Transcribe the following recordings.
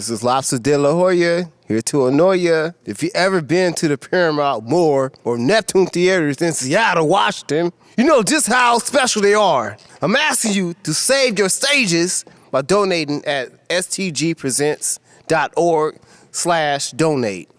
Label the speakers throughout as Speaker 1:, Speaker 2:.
Speaker 1: This is Lobster De La Hoya, here to annoy ya. If you ever been to the Paramount Moore or Neptune Theaters in Seattle, Washington, you know just how special they are. I'm asking you to save your stages by donating at stgpresents.org/donate.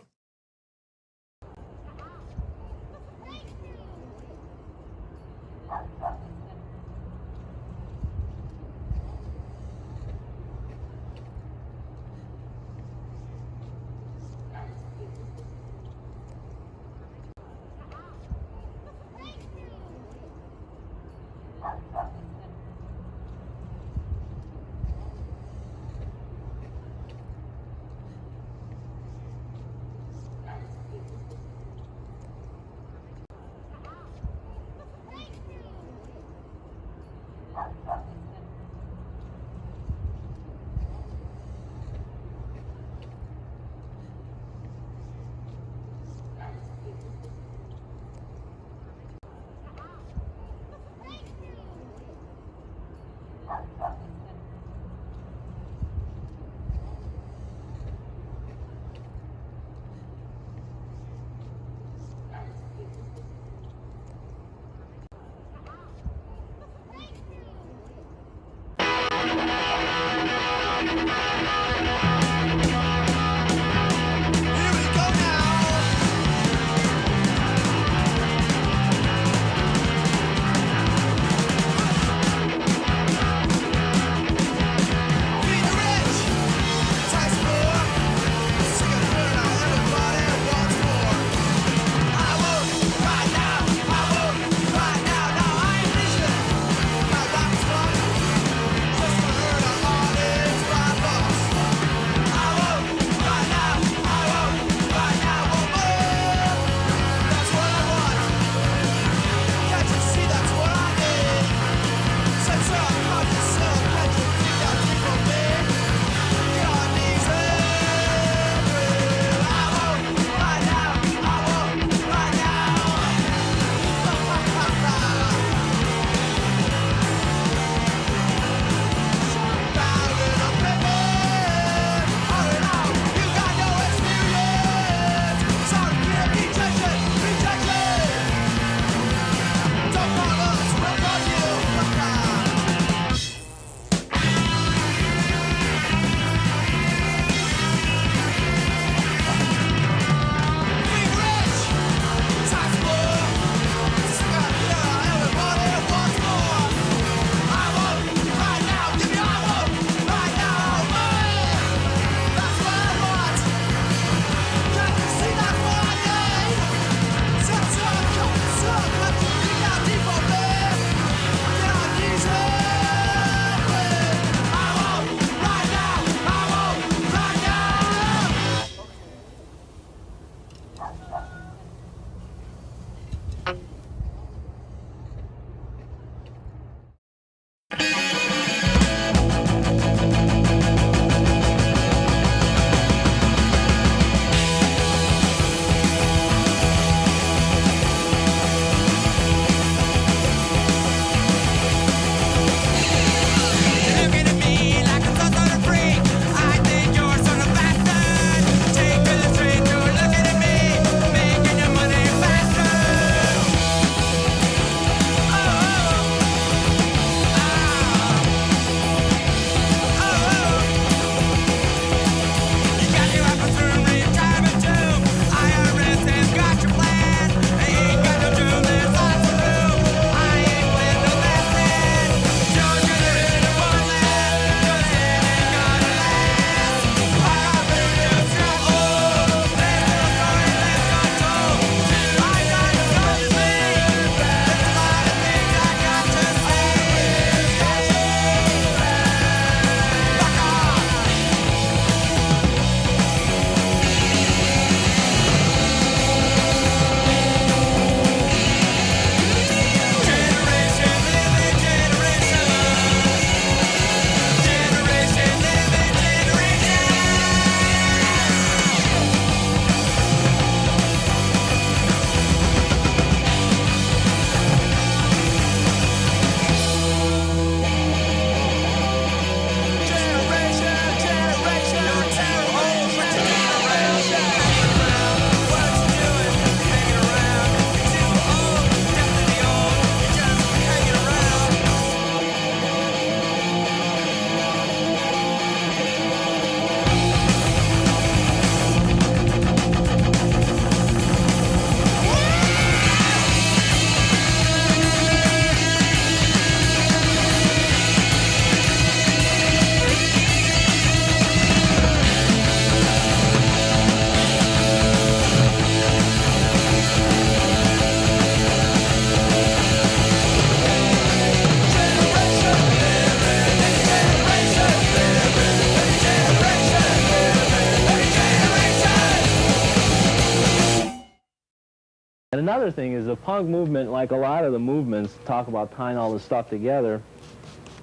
Speaker 2: And another thing is the punk movement, like a lot of the movements talk about tying all this stuff together,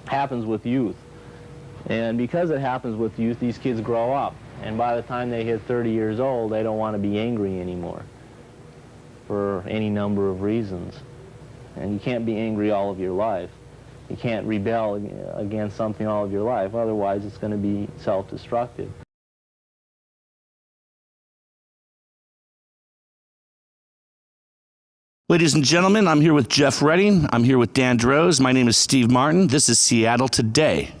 Speaker 2: happens with youth. And because it happens with youth, these kids grow up. And by the time they hit 30 years old, they don't want to be angry anymore for any number of reasons. And you can't be angry all of your life. You can't rebel against something all of your life, otherwise it's going to be self-destructive.
Speaker 3: Ladies and gentlemen, I'm here with Jeff Redding. I'm here with Dan Droz. My name is Steve Martin. This is Seattle Today.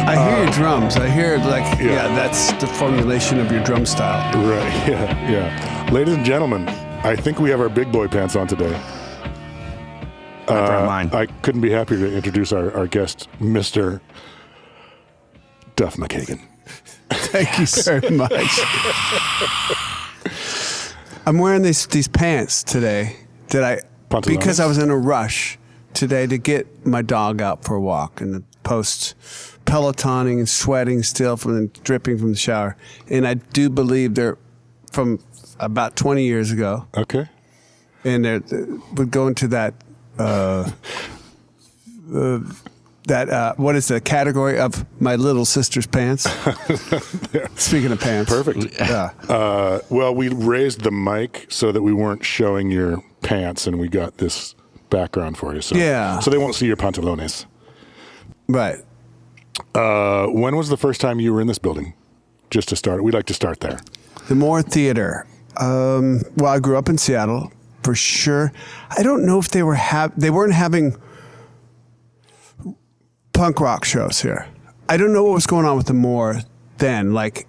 Speaker 4: I hear your drums. I hear like, yeah, that's the formulation of your drum style.
Speaker 5: Right, yeah. Ladies and gentlemen, I think we have our big boy pants on today. I couldn't be happier to introduce our guest, Mr. Duff Mckagan.
Speaker 4: Thank you very much. I'm wearing these pants today because I was in a rush today to get my dog out for a walk in the post pelotoning and sweating still from dripping from the shower. And I do believe they're from about 20 years ago.
Speaker 5: Okay.
Speaker 4: And they would go into that what is the category of my little sister's pants? Speaking of pants.
Speaker 5: Perfect.
Speaker 4: Yeah.
Speaker 5: Well, we raised the mic so that we weren't showing your pants, and we got this background for you. So,
Speaker 4: yeah.
Speaker 5: So they won't see your pantalones.
Speaker 4: Right.
Speaker 5: When was the first time you were in this building? Just to start, we'd like to start there.
Speaker 4: The Moore Theater. Well, I grew up in Seattle, for sure. I don't know if they weren't having punk rock shows here. I don't know what was going on with the Moore then, like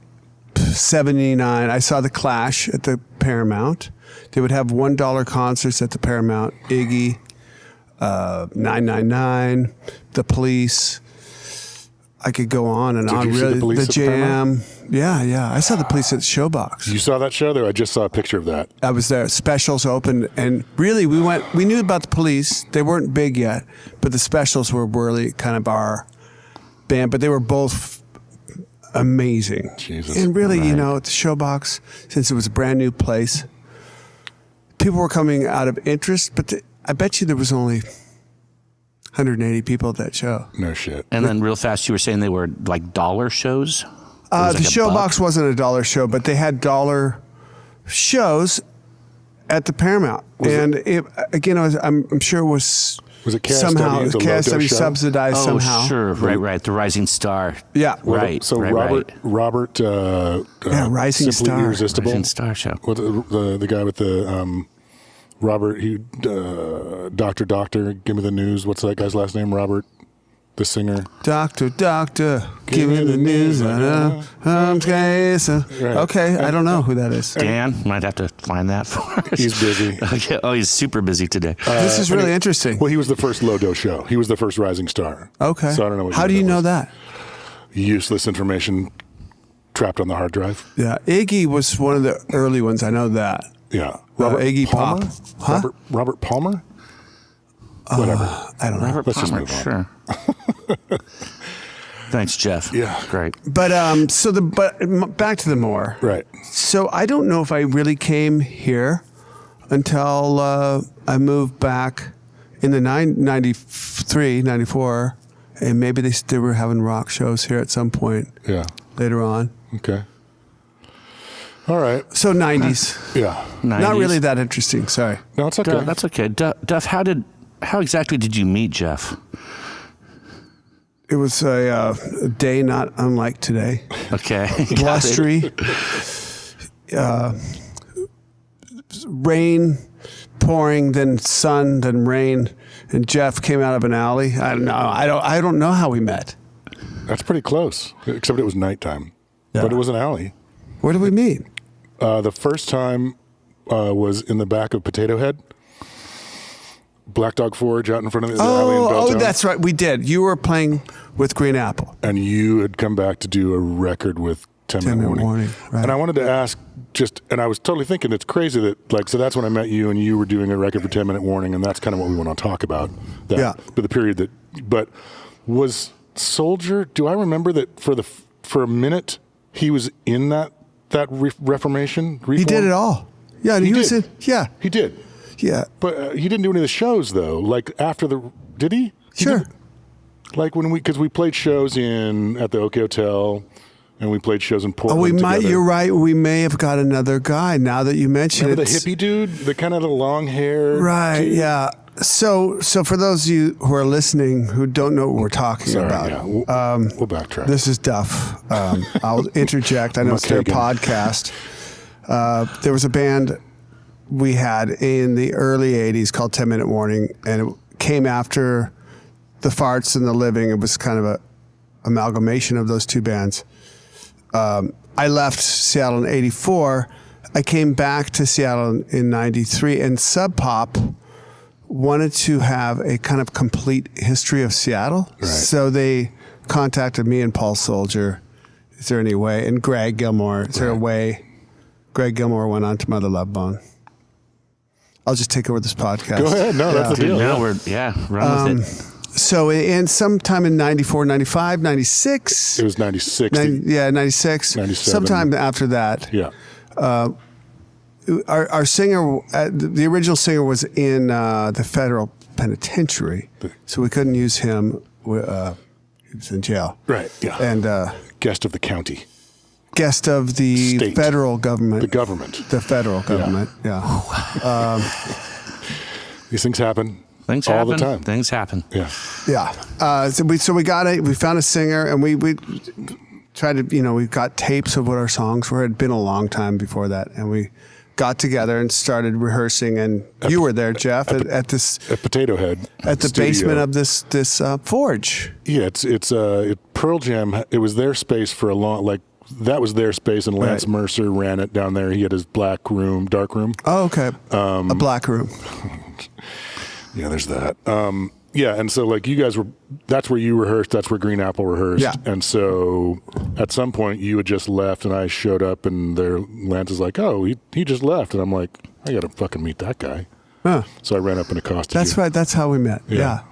Speaker 4: 79. I saw the Clash at the Paramount. They would have $1 concerts at the Paramount. Iggy, 999, The Police. I could go on and on.
Speaker 5: Did you see
Speaker 4: really,
Speaker 5: the Police
Speaker 4: the
Speaker 5: at
Speaker 4: Jam. Yeah. I saw the Police at Showbox.
Speaker 5: You saw that show there? I just saw a picture of that.
Speaker 4: I was there. Specials opened, and really, we knew about the Police. They weren't big yet, but the Specials were really kind of our band. But they were both amazing.
Speaker 5: Jesus.
Speaker 4: And really, you know, at the Showbox, since it was a brand new place, people were coming out of interest. But I bet you there was only 180 people at that show.
Speaker 5: No shit.
Speaker 3: And then real fast, you were saying they were like dollar shows?
Speaker 4: The Showbox wasn't a dollar show, but they had dollar shows at the Paramount. I'm sure it was
Speaker 5: it KSW,
Speaker 4: somehow
Speaker 5: the
Speaker 4: KSW
Speaker 5: Lodo show?
Speaker 4: subsidized somehow.
Speaker 3: Oh, sure. Right. The Rising Star.
Speaker 4: Yeah.
Speaker 3: Right.
Speaker 5: So
Speaker 3: right,
Speaker 5: Robert.
Speaker 4: Rising
Speaker 5: Simply
Speaker 4: Star.
Speaker 5: Irresistible.
Speaker 3: Rising Star show.
Speaker 5: What the guy with the Robert? Doctor. Give me the news. What's that guy's last name? Robert, the singer.
Speaker 4: Doctor, give me the news. Okay, I don't know who that is.
Speaker 3: Dan, might have to find that for us.
Speaker 5: He's busy.
Speaker 3: Okay. Oh, he's super busy today.
Speaker 4: This is really interesting.
Speaker 5: Well, he was the first Lodo show. He was the first Rising Star.
Speaker 4: Okay.
Speaker 5: So I don't know.
Speaker 4: How do you know that?
Speaker 5: Useless information trapped on the hard drive.
Speaker 4: Yeah, Iggy was one of the early ones. I know that.
Speaker 5: Yeah.
Speaker 4: Iggy
Speaker 5: Palmer?
Speaker 4: Pop. Huh?
Speaker 5: Robert Palmer? Whatever.
Speaker 4: I don't know.
Speaker 3: Robert
Speaker 5: Let's just
Speaker 3: Palmer,
Speaker 5: move on.
Speaker 3: sure. Thanks, Jeff.
Speaker 5: Yeah.
Speaker 3: Great.
Speaker 4: But back to the Moore.
Speaker 5: Right.
Speaker 4: So I don't know if I really came here until I moved back in the 93, 94, and maybe they were having rock shows here at some point.
Speaker 5: Yeah.
Speaker 4: Later on.
Speaker 5: Okay. All right.
Speaker 4: So 90s.
Speaker 5: Yeah.
Speaker 3: 90s.
Speaker 4: Not really that interesting. Sorry.
Speaker 5: No, it's okay.
Speaker 3: Duff, that's okay. Duff, how exactly did you meet Jeff?
Speaker 4: It was a day not unlike today.
Speaker 3: Okay.
Speaker 4: Blustery. Rain pouring, then sun, then rain, and Jeff came out of an alley. I don't know. I don't know how we met.
Speaker 5: That's pretty close, except it was nighttime.
Speaker 4: Yeah.
Speaker 5: But it was an alley.
Speaker 4: Where did we meet?
Speaker 5: The first time was in the back of Potato Head. Black Dog Forge out in front of the alley in Belltown.
Speaker 4: Oh, that's right. We did. You were playing with Green Apple.
Speaker 5: And you had come back to do a record with 10 Minute Warning.
Speaker 4: Right.
Speaker 5: And I wanted to ask and I was totally thinking it's crazy that, like, so that's when I met you, and you were doing a record for 10 Minute Warning, and that's kind of what we want to talk about. But the period but was Soldier, do I remember that for a minute he was in that Reformation? Reform?
Speaker 4: He did it all. Yeah, he was in, yeah.
Speaker 5: He did.
Speaker 4: Yeah.
Speaker 5: But he didn't do any of the shows, though. Like, after did he?
Speaker 4: Sure.
Speaker 5: Like, because we played shows at the OK Hotel, and we played shows in Portland together.
Speaker 4: You're right, we may have got another guy now that you mention
Speaker 5: Remember
Speaker 4: it.
Speaker 5: the hippie dude? The kind of the long hair?
Speaker 4: Right,
Speaker 5: dude?
Speaker 4: yeah. So for those of you who are listening who don't know what we're talking about,
Speaker 5: yeah. We'll backtrack.
Speaker 4: This is Duff. I'll interject. I know it's their podcast. There was a band we had in the early 80s called 10 Minute Warning, and it came after the Farts and the Living. It was kind of a amalgamation of those two bands. I left Seattle in 84. I came back to Seattle in 93, and Sub Pop wanted to have a kind of complete history of Seattle.
Speaker 5: Right.
Speaker 4: So they contacted me and Paul Soldier. Is there any way? And Greg Gilmore. Is there a way? Greg Gilmore went on to Mother Love Bone. I'll just take over this podcast.
Speaker 5: Go ahead. No, that's the deal.
Speaker 3: Now run with it.
Speaker 4: So in sometime in 94, 95, 96.
Speaker 5: It was 96.
Speaker 4: 96.
Speaker 5: 97.
Speaker 4: Sometime after that.
Speaker 5: Yeah.
Speaker 4: Our singer, the original singer was in the federal penitentiary, so we couldn't use him. He was in jail.
Speaker 5: Right, yeah.
Speaker 4: And
Speaker 5: guest of the county.
Speaker 4: Guest of the
Speaker 5: State.
Speaker 4: federal government.
Speaker 5: The government.
Speaker 4: The federal government, yeah.
Speaker 5: These things happen.
Speaker 3: Things
Speaker 5: all
Speaker 3: happen.
Speaker 5: the time.
Speaker 3: Things happen.
Speaker 5: Yeah.
Speaker 4: Yeah. So we found a singer, and we tried to, we got tapes of what our songs were. It had been a long time before that, and we got together and started rehearsing. And you were there, Jeff, at this
Speaker 5: At Potato Head.
Speaker 4: at the
Speaker 5: studio.
Speaker 4: basement of this forge.
Speaker 5: Yeah, it's Pearl Jam. It was their space for a long, that was their space, and Lance
Speaker 4: Right.
Speaker 5: Mercer ran it down there. He had his dark room.
Speaker 4: Oh, okay. A black room.
Speaker 5: Yeah, there's that. Yeah, and so you guys that's where you rehearsed, that's where Green Apple rehearsed.
Speaker 4: Yeah.
Speaker 5: And so at some point you had just left, and I showed up, and Lance is like, oh, he just left. And I'm like, I got to fucking meet that guy.
Speaker 4: Huh.
Speaker 5: So I ran up and accosted
Speaker 4: That's
Speaker 5: you.
Speaker 4: right. That's how we met. Yeah.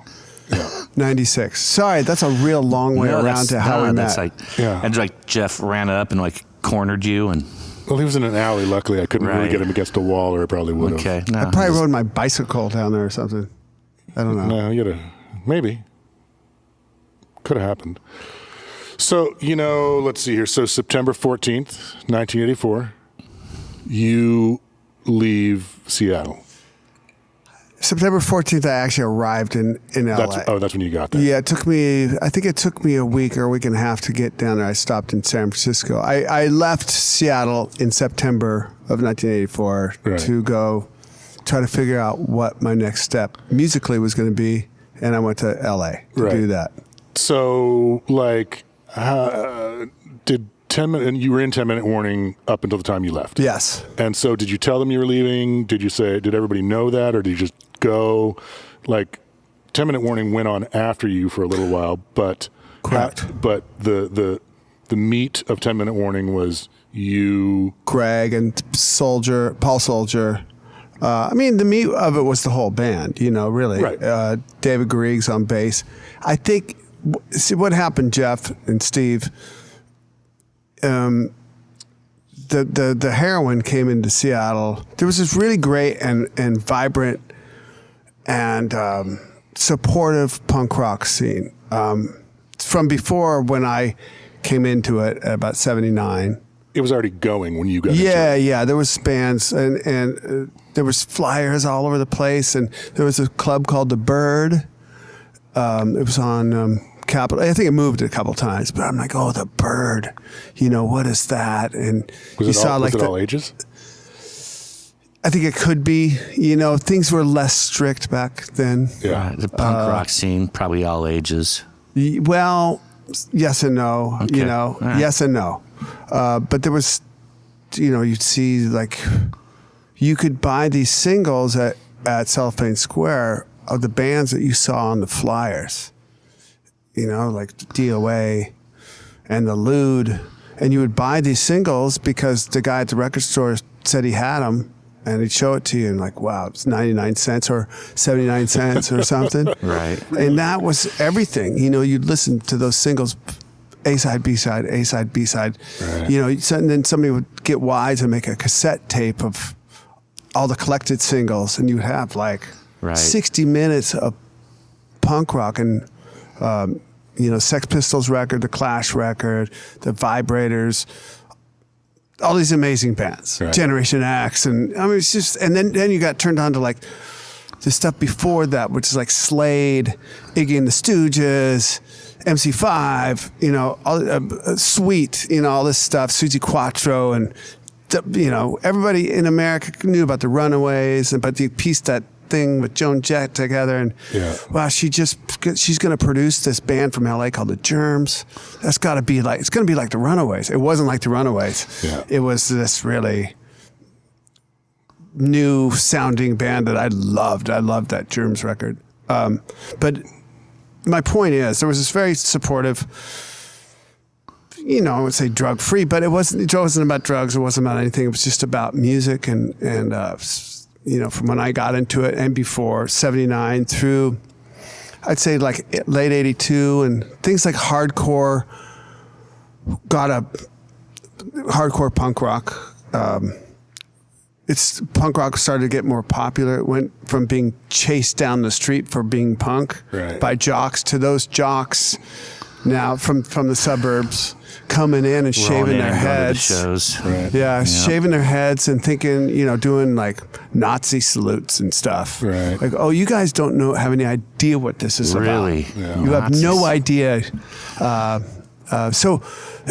Speaker 4: 96. Sorry, that's a real long way around to how we met.
Speaker 3: And Jeff ran up and cornered you and.
Speaker 5: Well, he was in an alley. Luckily, I couldn't really get him against a wall, or I probably would have.
Speaker 3: Okay. No,
Speaker 4: I probably rode my bicycle down there or something. I don't know.
Speaker 5: No, you gotta, maybe. Could have happened. So, let's see here. So September 14th, 1984, you leave Seattle.
Speaker 4: September 14th, I actually arrived in LA.
Speaker 5: That's when you got there.
Speaker 4: Yeah, I think it took me a week or a week and a half to get down there. I stopped in San Francisco. I left Seattle in September of 1984 to go try to figure out what my next step musically was going to be, and I went to LA to do that. So,
Speaker 5: did 10 minute, and you were in 10 Minute Warning up until the time you left?
Speaker 4: Yes.
Speaker 5: And so did you tell them you were leaving? Did everybody know that, or did you just go? 10 Minute Warning went on after you for a little while, but
Speaker 4: correct.
Speaker 5: But the meat of 10 Minute Warning was you,
Speaker 4: Greg and Paul Soldier. The meat of it was the whole band, really.
Speaker 5: Right.
Speaker 4: David Garrigues on bass. I think, see what happened, Jeff and Steve, the heroin came into Seattle. There was this really great and vibrant and supportive punk rock scene. From before, when I came into it at about 79.
Speaker 5: It was already going when you got into it.
Speaker 4: Yeah. There was bands and there was flyers all over the place, and there was a club called The Bird. It was on Capitol. I think it moved a couple times, but I'm like, oh, The Bird. What is that? And
Speaker 5: was it all ages?
Speaker 4: I think it could be. Things were less strict back then.
Speaker 5: Yeah,
Speaker 3: the punk rock scene, probably all ages.
Speaker 4: Well, yes and no.
Speaker 3: Okay.
Speaker 4: Right. Yes and no. But there was, you'd see you could buy these singles at Cellophane Square of the bands that you saw on the flyers, like DOA and the Lewd and you would buy these singles because the guy at the record store said he had them. And he'd show it to you and like, wow, it's 99 cents or 79 cents or something.
Speaker 3: Right.
Speaker 4: And that was everything. You know, you'd listen to those singles, A-side, B-side, A-side, B-side.
Speaker 5: Right.
Speaker 4: You know, and then somebody would get wise and make a cassette tape of all the collected singles. And you'd have like 60 minutes of punk rock and, you know, Sex Pistols record, the Clash record, the Vibrators, all these amazing bands, Generation X, and I mean it's just, and then you got turned on to like the stuff before that, which is like Slade, Iggy and the Stooges, MC5, you know, all, Sweet, you know, all this stuff, Suzi Quattro, and you know, everybody in America knew about the Runaways, and but they pieced that thing with Joan Jett together, and wow, she's going to produce this band from LA called the Germs. That's got to be like, it's going to be like the Runaways. It wasn't like the Runaways. It was this really new sounding band that I loved. I loved that Germs record. But my point is, there was this very supportive, you know, I would say drug free, but it wasn't about drugs. It wasn't about anything. It was just about music and you know, from when I got into it and before 79 through, I'd say like late 82, and things like hardcore punk rock. Punk rock started to get more popular. It went from being chased down the street for being punk by jocks to those jocks now from the suburbs coming in and shaving their heads. Shaving their heads and thinking, you know, doing like Nazi salutes and stuff. Like, oh, you guys don't have any idea what this is about. You have no idea. So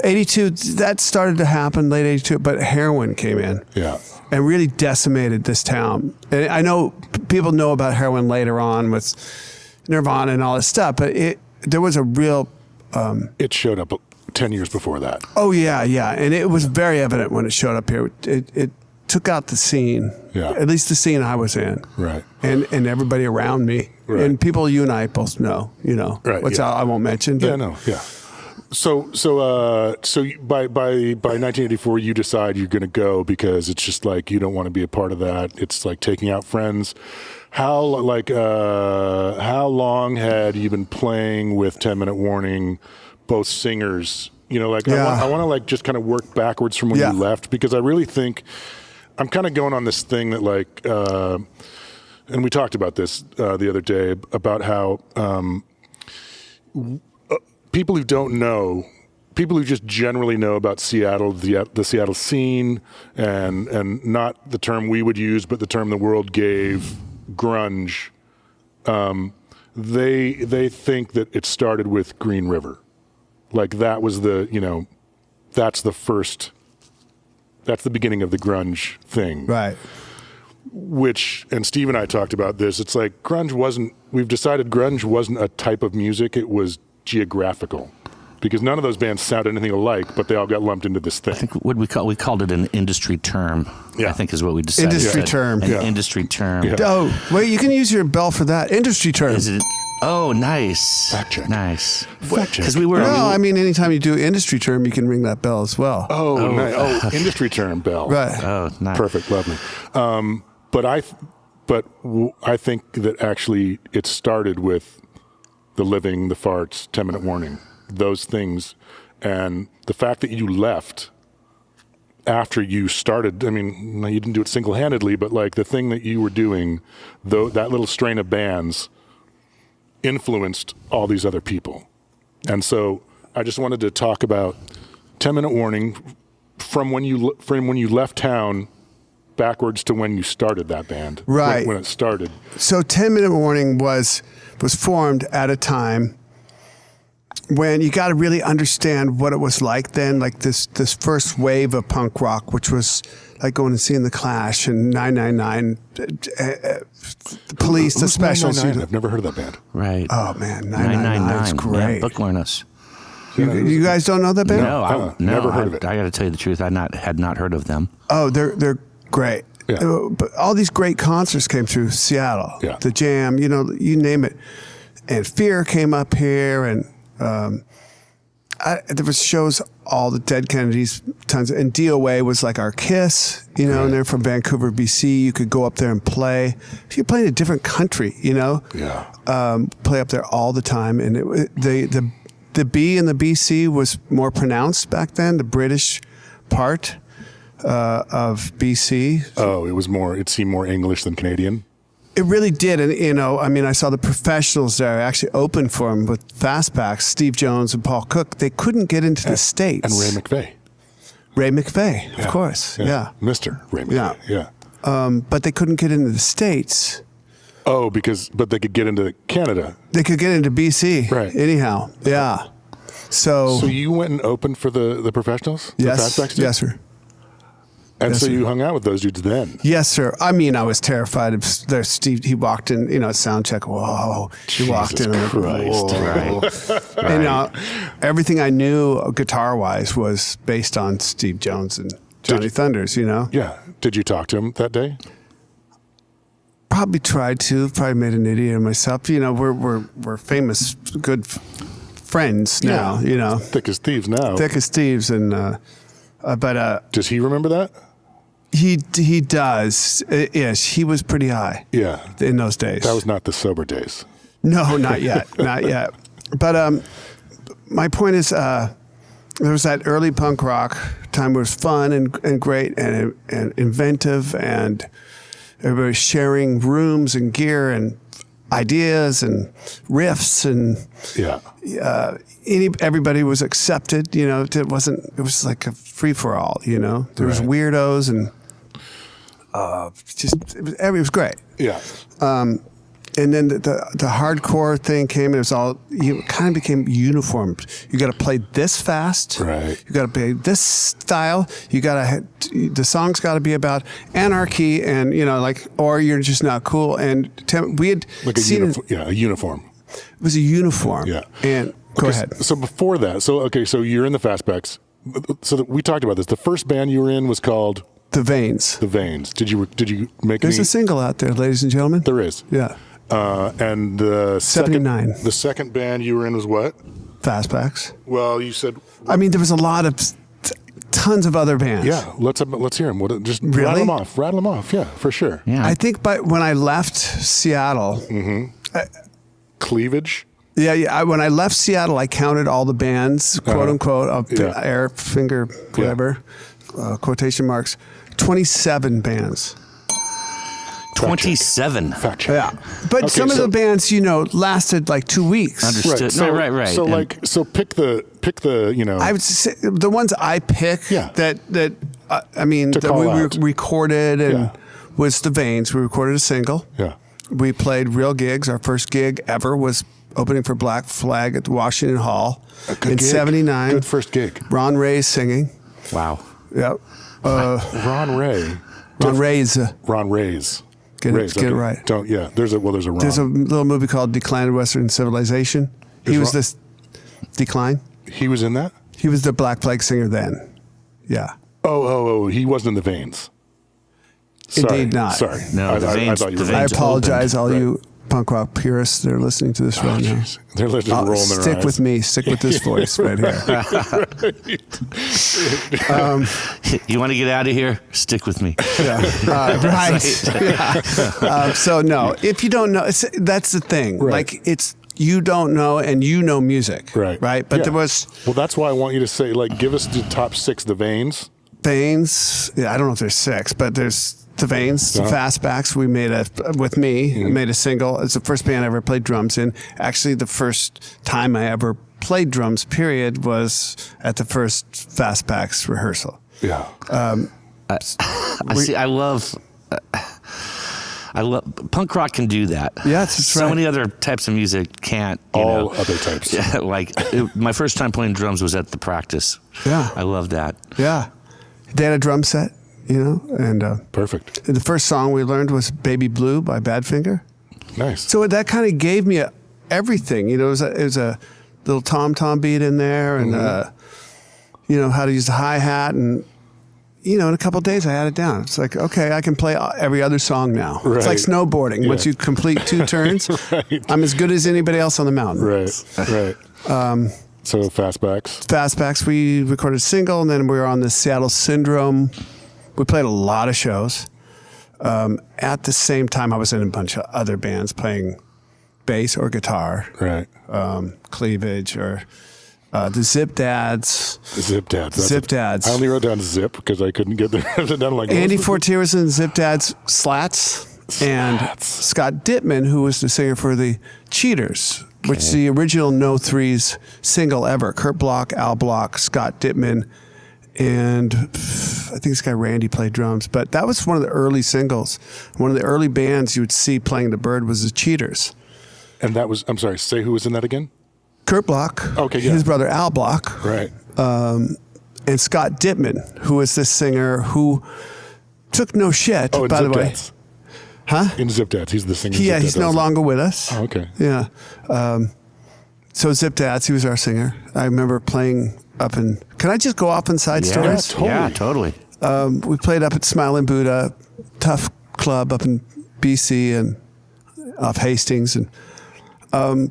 Speaker 4: 82, that started to happen late 82, but heroin came in. And really decimated this town. And I know people know about heroin later on with Nirvana and all this stuff, but there was a real...
Speaker 5: it showed up 10 years before that.
Speaker 4: Oh, yeah. And it was very evident when it showed up here. It took out the scene, at least the scene I was in. And everybody around me. And people you and I both know, you know. Which I won't mention. But
Speaker 5: So by 1984, you decide you're going to go because it's just like you don't want to be a part of that. It's like taking out friends. How long had you been playing with 10 Minute Warning, both singers? You know, like I want to like just kind of work backwards from when you left, because I really think I'm kind of going on this thing that like, and we talked about this the other day about how people who don't know, people who just generally know about Seattle, the Seattle scene, and not the term we would use, but the term the world gave, grunge, they think that it started with Green River. Like that was the, you know, that's the beginning of the grunge thing. Which, and Steve and I talked about this, it's like we've decided grunge wasn't a type of music, it was geographical, because none of those bands sound anything alike, but they all got lumped into this thing.
Speaker 3: I think what we called it an industry term. I think is what we decided.
Speaker 4: Industry term.
Speaker 3: Industry term.
Speaker 4: Oh, wait, you can use your bell for that. Industry term.
Speaker 3: Is it? Oh, nice.
Speaker 5: Fact check.
Speaker 3: Nice.
Speaker 5: Fact check.
Speaker 3: Because we were.
Speaker 4: No, I mean, anytime you do industry term, you can ring that bell as well.
Speaker 5: Oh, nice. Oh, industry term bell.
Speaker 3: Oh, nice.
Speaker 5: Perfect. Lovely. But I think that actually it started with The Living, The Farts, 10 Minute Warning, those things. And the fact that you left after you started, I mean, you didn't do it single-handedly, but like the thing that you were doing, though, that little strain of bands influenced all these other people. And so I just wanted to talk about 10 Minute Warning from when you left town backwards to when you started that band. When it started. So
Speaker 4: 10 Minute Warning was formed at a time when you got to really understand what it was like then, like this first wave of punk rock, which was like going and seeing the Clash and 999, the Police, the Specials.
Speaker 5: 999? I've never heard of that band.
Speaker 3: Right.
Speaker 4: Oh man, 999 is great.
Speaker 3: Yeah, book learn us.
Speaker 4: You guys don't know that band?
Speaker 3: No,
Speaker 5: never heard of it.
Speaker 3: I got to tell you the truth. I had not heard of them.
Speaker 4: Oh, they're great. But all these great concerts came through Seattle. The Jam, you know, you name it. And Fear came up here, and there was shows all the Dead Kennedys, tons. And DOA was like our Kiss, you know, and they're from Vancouver, BC. You could go up there and play. You play in a different country, you know.
Speaker 5: Yeah.
Speaker 4: Play up there all the time. And the B in the BC was more pronounced back then, the British part of BC.
Speaker 5: Oh, it seemed more English than Canadian?
Speaker 4: It really did. And, you know, I mean, I saw the professionals there actually open for him with fastbacks, Steve Jones and Paul Cook. They couldn't get into the States.
Speaker 5: And Ray McVeigh.
Speaker 4: Ray McVeigh, of course. Yeah.
Speaker 5: Mr. Ray McVeigh. Yeah.
Speaker 4: But they couldn't get into the States.
Speaker 5: Oh, but they could get into Canada.
Speaker 4: They could get into BC.
Speaker 5: Right.
Speaker 4: Anyhow. Yeah. So
Speaker 5: you went and opened for the professionals?
Speaker 4: Yes.
Speaker 5: The fastbacks?
Speaker 4: Yes, sir.
Speaker 5: And
Speaker 4: Yes,
Speaker 5: so
Speaker 4: sir.
Speaker 5: you hung out with those dudes then?
Speaker 4: Yes, sir. I mean, I was terrified of their Steve. He walked in, you know, sound check. Whoa. He walked in. And
Speaker 5: Christ.
Speaker 4: Whoa. And everything I knew guitar-wise was based on Steve Jones and Johnny Thunders, you know?
Speaker 5: Yeah. Did you talk to him that day?
Speaker 4: Probably tried to. Probably made an idiot of myself. You know, we're famous, good friends now, you know.
Speaker 5: Thick as thieves now.
Speaker 4: Thick as thieves. And, but
Speaker 5: does he remember that?
Speaker 4: He does. Yes, he was pretty high.
Speaker 5: Yeah.
Speaker 4: In those days.
Speaker 5: That was not the sober days.
Speaker 4: No, not yet. Not yet. But my point is, there was that early punk rock time where it was fun and great and inventive, and everybody was sharing rooms and gear and ideas and riffs, and everybody was accepted. You know, it was like a free for all. You know, there was weirdos and it was great.
Speaker 5: Yeah.
Speaker 4: And then the hardcore thing came, and it was all, you kind of became uniformed. You got to play this fast.
Speaker 5: Right.
Speaker 4: You got to play this style. The song's got to be about anarchy, and, you know, like, or you're just not cool. And we had
Speaker 5: like
Speaker 4: seen
Speaker 5: a uniform.
Speaker 4: It was a uniform.
Speaker 5: Yeah.
Speaker 4: And go ahead.
Speaker 5: So before that, so you're in the fastbacks. So we talked about this. The first band you were in was called
Speaker 4: The Veins.
Speaker 5: The Veins. Did you make
Speaker 4: There's a single out there, ladies and gentlemen.
Speaker 5: There is.
Speaker 4: Yeah.
Speaker 5: And the
Speaker 4: 79.
Speaker 5: second band you were in was what?
Speaker 4: Fastbacks.
Speaker 5: Well, you said.
Speaker 4: I mean, there was a lot of tons of other bands.
Speaker 5: Yeah, let's hear them. Just
Speaker 4: really?
Speaker 5: rattle them off. Rattle them off. Yeah, for sure.
Speaker 3: Yeah.
Speaker 4: I think when I left Seattle,
Speaker 5: Cleavage.
Speaker 4: Yeah. When I left Seattle, I counted all the bands, quote unquote, air finger, whatever, quotation marks, 27 bands.
Speaker 3: 27.
Speaker 5: Fact check.
Speaker 4: Yeah, but some of the bands, you know, lasted like 2 weeks.
Speaker 3: Understood. Right.
Speaker 5: So pick the you know.
Speaker 4: I would say the ones I pick that we recorded and was The Veins. We recorded a single.
Speaker 5: Yeah.
Speaker 4: We played real gigs. Our first gig ever was opening for Black Flag at Washington Hall in '79.
Speaker 5: Good first gig.
Speaker 4: Ron Ray's singing.
Speaker 3: Wow.
Speaker 4: Yep.
Speaker 5: Ron Ray.
Speaker 4: Ron Ray's.
Speaker 5: Ron Ray's.
Speaker 4: Get it right.
Speaker 5: There's a Ron.
Speaker 4: There's a little movie called Decline of Western Civilization. He was this Decline.
Speaker 5: He was in that?
Speaker 4: He was the Black Flag singer then. Yeah.
Speaker 5: Oh, he wasn't in the Veins. Sorry.
Speaker 4: Indeed not.
Speaker 5: Sorry.
Speaker 3: No, the Veins.
Speaker 5: I thought you were
Speaker 4: I
Speaker 3: Veins
Speaker 4: apologize,
Speaker 3: opened.
Speaker 4: all you punk rock purists that are listening to this right now.
Speaker 5: Jeez. They're listening rolling their eyes.
Speaker 4: Stick with me. Stick with this voice right here.
Speaker 3: You want to get out of here? Stick with me.
Speaker 4: Right. Yeah. So no, if you don't know, that's the thing.
Speaker 5: Right.
Speaker 4: Like you don't know, and you know music.
Speaker 5: Right.
Speaker 4: But there was
Speaker 5: Well, that's why I want you to say, like, give us the top 6 The Veins.
Speaker 4: Veins. Yeah, I don't know if there's 6, but there's The Veins, the Fastbacks. We made made a single. It's the first band I ever played drums in. Actually, the first time I ever played drums, period, was at the first Fastbacks rehearsal.
Speaker 5: Yeah.
Speaker 3: I love punk rock can do that.
Speaker 4: Yes, that's
Speaker 3: so
Speaker 4: right.
Speaker 3: many other types of music can't.
Speaker 5: All other types.
Speaker 3: Yeah, my first time playing drums was at the practice.
Speaker 4: Yeah.
Speaker 3: I love that.
Speaker 4: Yeah. They had a drum set, you know, and
Speaker 5: Perfect.
Speaker 4: the first song we learned was Baby Blue by Badfinger.
Speaker 5: Nice.
Speaker 4: So that kind of gave me everything, you know. It was a little tom-tom beat in there, and you know, how to use the hi-hat, and you know, in a couple of days I had it down. It's like, okay, I can play every other song now.
Speaker 5: Right.
Speaker 4: It's like snowboarding.
Speaker 5: Yeah.
Speaker 4: Once you complete 2 turns,
Speaker 5: Right.
Speaker 4: I'm as good as anybody else on the mountain.
Speaker 5: Right. So Fastbacks.
Speaker 4: Fastbacks, we recorded a single, and then we were on the Seattle Syndrome. We played a lot of shows. At the same time, I was in a bunch of other bands playing bass or guitar.
Speaker 5: Right.
Speaker 4: Cleavage or the Zip Dads.
Speaker 5: Zip Dads.
Speaker 4: Zip Dads.
Speaker 5: I only wrote down Zip because I couldn't get there.
Speaker 4: Andy Fortier was in Zip Dads Slats. And Scott Dittman, who was the singer for the Cheaters, which is the original No Threes single ever. Kurt Bloch, Al Bloch, Scott Dittman, and I think this guy Randy played drums. But that was one of the early singles. One of the early bands you would see playing the Bird was the Cheaters.
Speaker 5: And that was, I'm sorry, say who was in that again?
Speaker 4: Kurt Bloch,
Speaker 5: okay, yeah.
Speaker 4: His brother Al Bloch,
Speaker 5: right,
Speaker 4: and Scott Dittman, who was this singer who took no shit, by the way.
Speaker 5: Dads.
Speaker 4: Huh?
Speaker 5: In Zip Dads. He's the singer.
Speaker 4: Yeah, he's no longer with us.
Speaker 5: Oh, okay.
Speaker 4: Yeah. So Zip Dads, he was our singer. I remember playing up in... Can I just go off on side stories?
Speaker 5: Totally.
Speaker 3: Yeah, totally.
Speaker 4: We played up at Smiling Buddha, tough club up in BC and off Hastings. And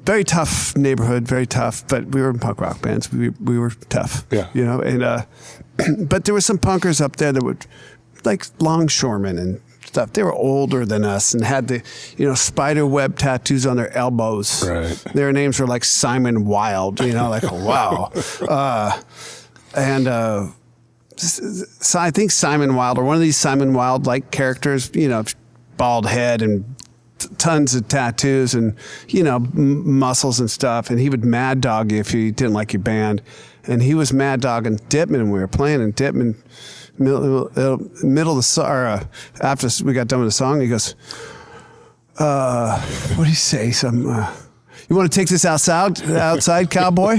Speaker 4: very tough neighborhood, very tough. But we were in punk rock bands. We were tough.
Speaker 5: Yeah.
Speaker 4: You know, and but there were some punkers up there that would... Like longshoremen and stuff. They were older than us and had the, spider web tattoos on their elbows.
Speaker 5: Right.
Speaker 4: Their names were like Simon Wilde, like, wow. So I think Simon Wilde, or one of these Simon Wilde-like characters, bald head and tons of tattoos and, muscles and stuff. And he would mad dog you if you didn't like your band. And he was mad dogging Dittman when we were playing, and Dittman... middle of the song, after we got done with the song, he goes, what did he say? You want to take this outside, cowboy?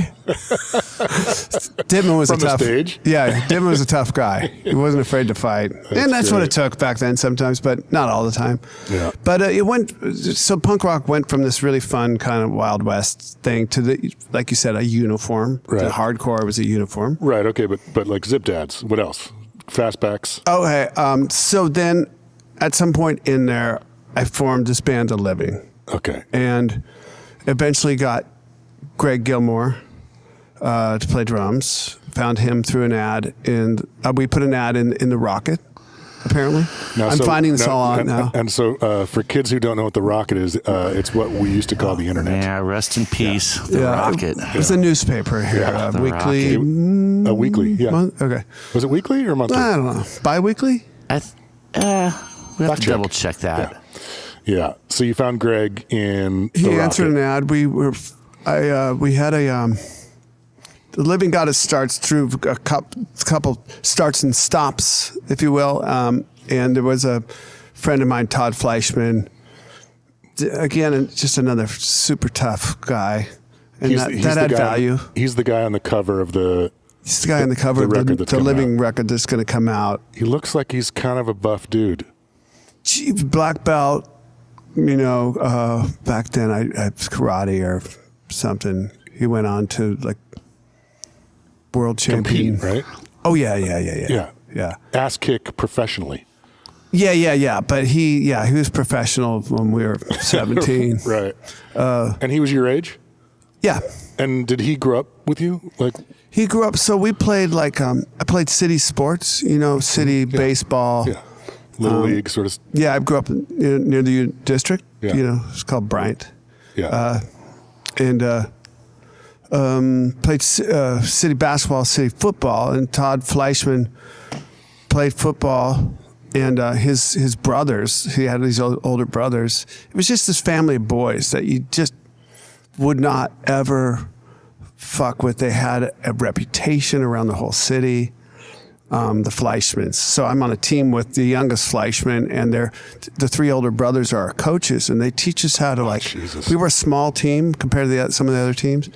Speaker 4: Dittman was
Speaker 5: From
Speaker 4: a tough...
Speaker 5: the stage?
Speaker 4: Yeah, Dittman was a tough guy. He wasn't afraid to fight. That's what it took back then sometimes, but not all the time.
Speaker 5: Yeah.
Speaker 4: But so punk rock went from this really fun kind of Wild West thing to like you said, a uniform.
Speaker 5: Right.
Speaker 4: The hardcore was a uniform.
Speaker 5: Right, okay, but like Zip Dads, what else? Fastbacks.
Speaker 4: Okay, so then at some point in there, I formed this band, The Living.
Speaker 5: Okay.
Speaker 4: And eventually got Greg Gilmore to play drums. Found him through an ad, and we put an ad in the Rocket, apparently. I'm finding this all out now.
Speaker 5: And so for kids who don't know what the Rocket is, it's what we used to call the internet.
Speaker 3: Yeah, rest in peace, the Rocket.
Speaker 4: It was a newspaper here, weekly.
Speaker 5: A weekly, yeah.
Speaker 4: Okay.
Speaker 5: Was it weekly or monthly?
Speaker 4: I don't know. Bi-weekly?
Speaker 3: We have to double check that.
Speaker 5: Yeah. So you found Greg in the
Speaker 4: He answered
Speaker 5: Rocket.
Speaker 4: an ad. We had The Living got its starts through a couple starts and stops, if you will. And there was a friend of mine, Todd Fleischman. Again, just another super tough guy. And that had value.
Speaker 5: He's the guy on the cover of the...
Speaker 4: He's the guy on the cover of the Living record that's going to come out.
Speaker 5: He looks like he's kind of a buff dude.
Speaker 4: Black belt, back then I karate or something. He went on to like world champion.
Speaker 5: Compete, right?
Speaker 4: Oh yeah.
Speaker 5: Ass kick professionally.
Speaker 4: Yeah. But he was professional when we were 17.
Speaker 5: Right. And he was your age?
Speaker 4: Yeah.
Speaker 5: And did he grow up with you? Like,
Speaker 4: he grew up. So we played I played city sports. City baseball.
Speaker 5: Yeah. Little league sort of.
Speaker 4: Yeah, I grew up near the district.
Speaker 5: Yeah.
Speaker 4: It's called Bryant.
Speaker 5: Yeah.
Speaker 4: Played city basketball, city football, and Todd Fleischman played football, and his brothers. He had these older brothers. It was just this family of boys that you just would not ever fuck with. They had a reputation around the whole city. The Fleischmans. So I'm on a team with the youngest Fleischman, and the three older brothers are our coaches, and they teach us how to
Speaker 5: Jesus.
Speaker 4: We were a small team compared to some of the other teams,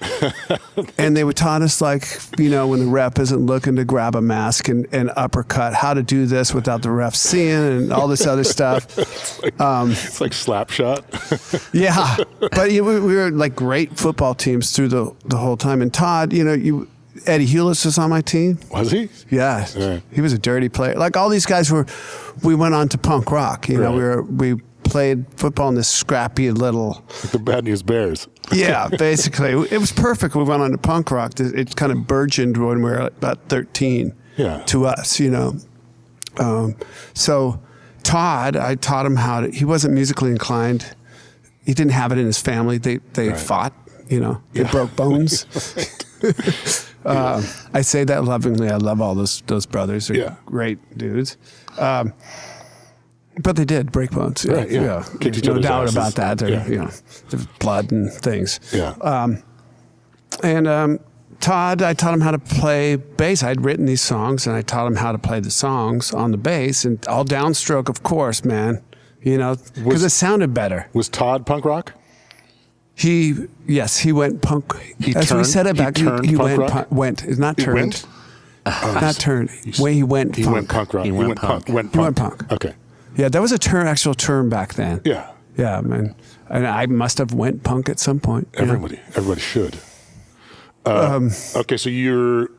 Speaker 4: and they would taught us when the ref isn't looking to grab a mask and uppercut, how to do this without the ref seeing, and all this other stuff.
Speaker 5: It's like slap shot.
Speaker 4: Yeah, but we were like great football teams through the whole time. And Todd, Eddie Hewlett was on my team.
Speaker 5: Was he?
Speaker 4: Yeah. He was a dirty player. Like all these guys we went on to punk rock.
Speaker 5: Right.
Speaker 4: We played football in this scrappy little.
Speaker 5: Like the Bad News Bears.
Speaker 4: Yeah, basically. It was perfect. We went on to punk rock. It kind of burgeoned when we were about 13 to us, you know. So Todd, I taught him he wasn't musically inclined. He didn't have it in his family. They fought, you know. They broke bones. I say that lovingly. I love all those brothers. They're great dudes. But they did break bones.
Speaker 5: Right,
Speaker 4: Yeah. There's no doubt about that. You know, there's blood and things.
Speaker 5: Yeah.
Speaker 4: Todd, I taught him how to play bass. I'd written these songs, and I taught him how to play the songs on the bass, and all downstroke, of course, man. You know, because it sounded better.
Speaker 5: Was Todd punk rock?
Speaker 4: He went punk. As we said it back, he went. Not turned. Not turned. He went
Speaker 5: punk rock.
Speaker 3: He went punk.
Speaker 5: Went punk. Okay.
Speaker 4: Yeah, that was a actual term back then.
Speaker 5: Yeah.
Speaker 4: Yeah, man. And I must have went punk at some point.
Speaker 5: Everybody should. Okay, so you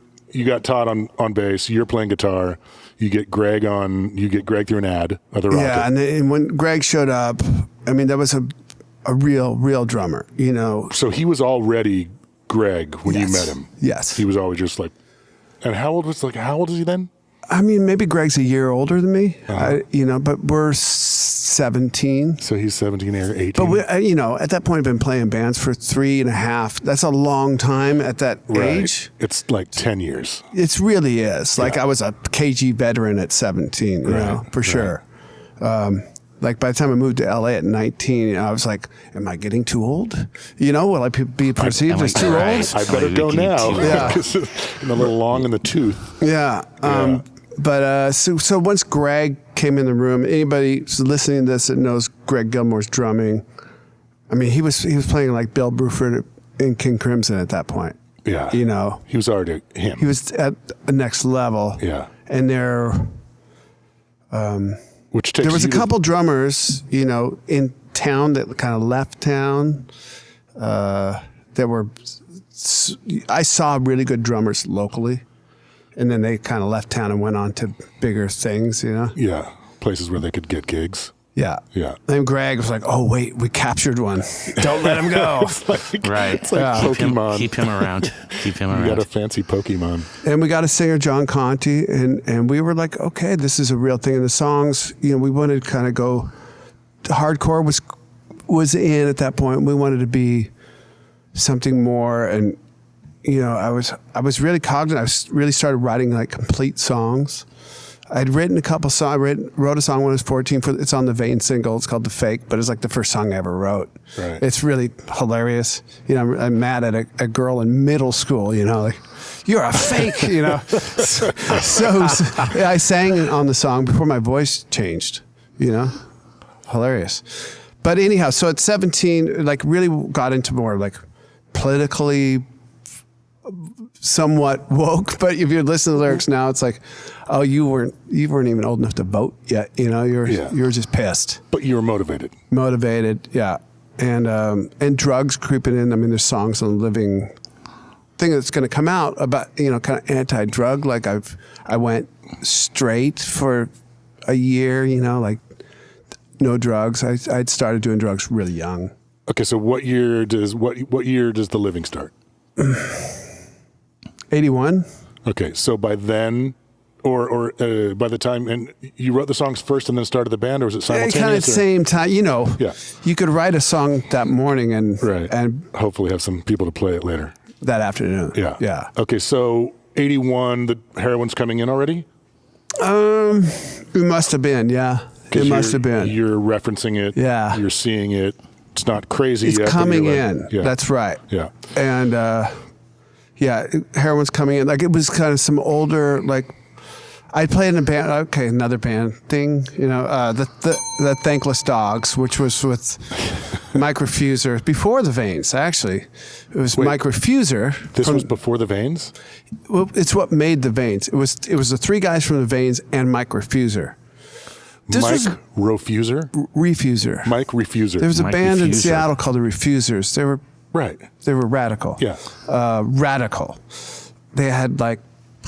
Speaker 5: got Todd on bass. You're playing guitar. You get Greg through an ad of the Rocket.
Speaker 4: Yeah, and when Greg showed up, I mean, that was a real drummer, you know.
Speaker 5: So he was already Greg when you met him.
Speaker 4: Yes.
Speaker 5: He was always just like. And how old is he then?
Speaker 4: I mean, maybe Greg's a year older than me, you know, but we're 17.
Speaker 5: So he's 17 or 18.
Speaker 4: But we, you know, at that point, I've been playing bands for 3.5. That's a long time at that age.
Speaker 5: It's like 10 years.
Speaker 4: It really is. Like I was a KG veteran at 17, you know, for sure. Like by the time I moved to LA at 19, I was like, am I getting too old? You know, will I be perceived as too old?
Speaker 5: I better go now.
Speaker 4: Yeah.
Speaker 5: I'm a little long in the tooth.
Speaker 4: Yeah. But so once Greg came in the room, anybody listening to this that knows Greg Gilmore's drumming, I mean, he was playing like Bill Bruford in King Crimson at that point.
Speaker 5: Yeah.
Speaker 4: You know.
Speaker 5: He was already him.
Speaker 4: He was at the next level.
Speaker 5: Yeah.
Speaker 4: And there was a couple drummers, you know, in town that kind of left town. I saw really good drummers locally. And then they kind of left town and went on to bigger things, you know?
Speaker 5: Yeah, places where they could get gigs.
Speaker 4: Yeah.
Speaker 5: Yeah.
Speaker 4: And Greg was like, oh, wait, we captured one. Don't let him go.
Speaker 5: It's like
Speaker 3: Pokemon.
Speaker 5: Keep him around. You got a fancy Pokemon.
Speaker 4: And we got a singer, John Conti, and we were like, okay, this is a real thing. And the songs, you know, we wanted to kind of go, hardcore was in at that point. We wanted to be something more, and you know, I was really cognizant. I really started writing like complete songs. I'd written a couple songs. I wrote a song when I was 14. It's on the Vane single. It's called "The Fake," but it's like the first song I ever wrote.
Speaker 5: Right.
Speaker 4: It's really hilarious. You know, I'm mad at a girl in middle school. You know, like, you're a fake. You know, so I sang on the song before my voice changed. You know, hilarious. But anyhow, so at 17, like really got into more like politically somewhat woke, but if you listen to the lyrics now, it's like, oh, you weren't even old enough to vote yet. You know, you were just pissed.
Speaker 5: But you were motivated.
Speaker 4: Yeah, and drugs creeping in. I mean, there's songs on the Living thing that's going to come out about, you know, kind of anti-drug. Like I went straight for a year. You know, like no drugs. I'd started doing drugs really young.
Speaker 5: Okay, so what year does The Living start?
Speaker 4: 81.
Speaker 5: Okay, so by then, or by the time, and you wrote the songs first and then started the band, or was it simultaneous?
Speaker 4: Kind of at the same time, you know.
Speaker 5: Yeah.
Speaker 4: You could write a song that morning and
Speaker 5: hopefully have some people to play it later.
Speaker 4: That afternoon.
Speaker 5: Yeah.
Speaker 4: Yeah.
Speaker 5: Okay, so 81, the heroin's coming in already?
Speaker 4: It must have been, yeah. It must have been.
Speaker 5: You're referencing it.
Speaker 4: Yeah.
Speaker 5: You're seeing it. It's not crazy
Speaker 4: yet. It's coming in.
Speaker 5: Yeah.
Speaker 4: That's right.
Speaker 5: Yeah.
Speaker 4: And heroin's coming in. Like it was kind of some older, like I played in a band. Okay, another band thing. You know, the Thankless Dogs, which was with Mike Refuser before the Veins. Actually, it was Mike Refuser.
Speaker 5: This was before the Veins.
Speaker 4: Well, it's what made the Veins. It was the three guys from the Veins and Mike Refuser.
Speaker 5: Mike Refuser? Mike Refuser.
Speaker 4: There was a band in Seattle called the Refusers. They were radical.
Speaker 5: Yeah.
Speaker 4: Radical. They had like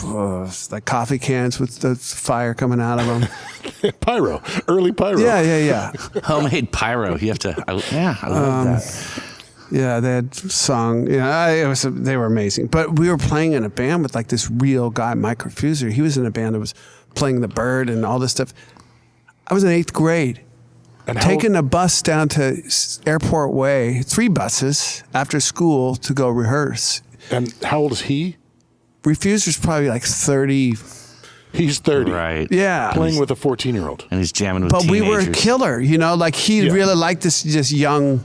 Speaker 4: like coffee cans with the fire coming out of them.
Speaker 5: Pyro, early pyro.
Speaker 4: Yeah.
Speaker 3: Homemade pyro. You have to. I love that.
Speaker 4: Yeah, they had sung. They were amazing. But we were playing in a band with like this real guy, Mike Refuser. He was in a band that was playing the Bird and all this stuff. I was in 8th grade. And taking a bus down to Airport Way, 3 buses after school to go rehearse.
Speaker 5: And how old is he?
Speaker 4: Refuser's probably like 30.
Speaker 5: He's 30.
Speaker 3: Right.
Speaker 4: Yeah.
Speaker 5: Playing with a 14-year-old.
Speaker 3: And he's jamming with
Speaker 4: But
Speaker 3: teenagers.
Speaker 4: we were a killer, like he really liked this just young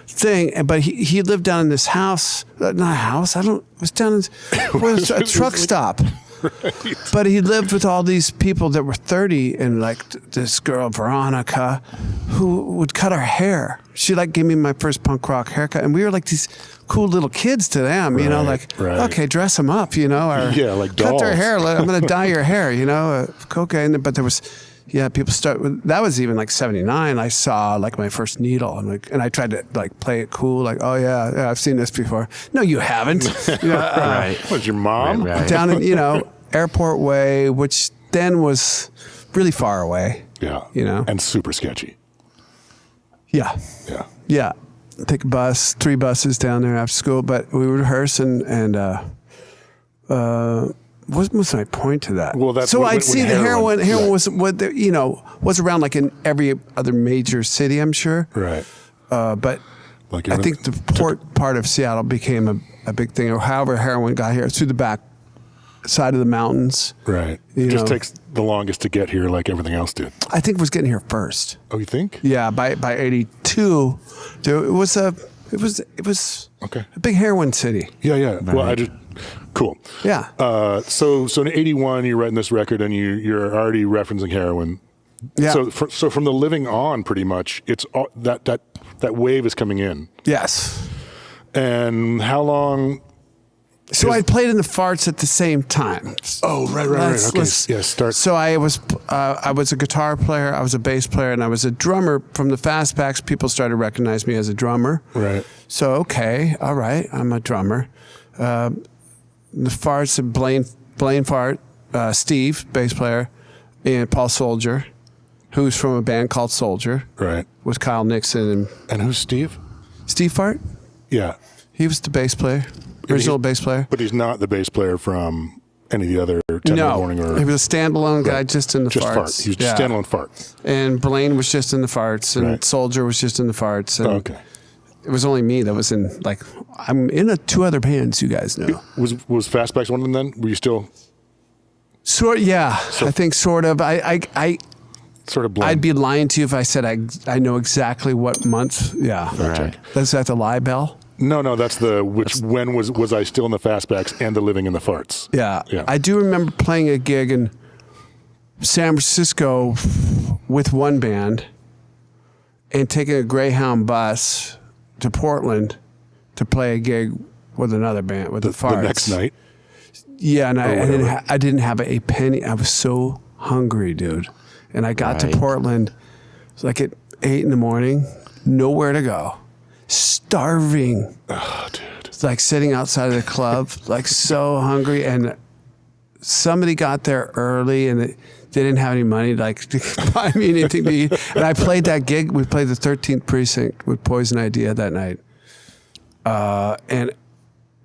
Speaker 4: thing. But he lived down in this house, not a house, it was down in a truck stop. Right. But he lived with all these people that were 30 and like this girl, Veronica, who would cut our hair. She like gave me my first punk rock haircut. And we were like these cool little kids to them, okay, dress them up, or
Speaker 5: like dolls.
Speaker 4: cut their hair. I'm going to dye your hair, okay. But there was, people that was even like 79. I saw like my first needle and I tried to like play it cool. Like, oh yeah, I've seen this before. No, you haven't.
Speaker 3: Right.
Speaker 5: Was your mom?
Speaker 3: Right.
Speaker 4: Down in, Airport Way, which then was really far away.
Speaker 5: Yeah. And super sketchy.
Speaker 4: Yeah.
Speaker 5: Yeah.
Speaker 4: Yeah. Take a bus, 3 buses down there after school, but we would rehearse and what was my point to that?
Speaker 5: Well, that's
Speaker 4: so I'd see the heroin. Heroin was was around like in every other major city, I'm sure.
Speaker 5: Right.
Speaker 4: But like I think the port part of Seattle became a big thing. Or however heroin got here through the back side of the mountains.
Speaker 5: Right. It just takes the longest to get here, like everything else did.
Speaker 4: I think it was getting here first.
Speaker 5: Oh, you think?
Speaker 4: Yeah. By 82, it was a big heroin city.
Speaker 5: Yeah. Right. Well, cool.
Speaker 4: Yeah.
Speaker 5: So in 81, you're writing this record and you're already referencing heroin.
Speaker 4: Yeah.
Speaker 5: So from the living on, pretty much, it's all, that wave is coming in.
Speaker 4: Yes.
Speaker 5: And how long?
Speaker 4: So I played in the Farts at the same time.
Speaker 5: Oh, right. Okay. Start.
Speaker 4: So I was a guitar player, I was a bass player, and I was a drummer. From the Fastbacks, people started to recognize me as a drummer.
Speaker 5: Right.
Speaker 4: So, okay, all right, I'm a drummer. The Farts, Blaine Fart, Steve, bass player, and Paul Soldier, who's from a band called Soldier.
Speaker 5: Right.
Speaker 4: With Kyle Nixon.
Speaker 5: And who's Steve?
Speaker 4: Steve Fart?
Speaker 5: Yeah.
Speaker 4: He was the bass player. Original bass player.
Speaker 5: But he's not the bass player from any of the other 10 in the morning or...
Speaker 4: he was a standalone guy just in the
Speaker 5: just
Speaker 4: Farts.
Speaker 5: Fart. He was just standalone Fart.
Speaker 4: And Blaine was just in the Farts, and Soldier was just in the Farts. And
Speaker 5: okay. It
Speaker 4: was only me that was in, I'm in 2 other bands, you guys know.
Speaker 5: Was Fastbacks one of them then? Were you still...
Speaker 4: I think sort of. I
Speaker 5: sort of blind.
Speaker 4: I'd be lying to you if I said I know exactly what month. Yeah.
Speaker 3: Right.
Speaker 4: Is that the lie bell?
Speaker 5: No, that's when was I still in the Fastbacks and the Living in the Farts?
Speaker 4: Yeah. I do remember playing a gig in San Francisco with one band and taking a Greyhound bus to Portland to play a gig with another band, with the Farts.
Speaker 5: The next night?
Speaker 4: Yeah, and I didn't have a penny. I was so hungry, dude. And I got to Portland, it was like at 8 a.m, nowhere to go. Starving.
Speaker 5: Oh, dude.
Speaker 4: It's like sitting outside of the club, like so hungry. And somebody got there early and they didn't have any money to buy me anything to eat. And I played that gig. We played the 13th Precinct with Poison Idea that night. And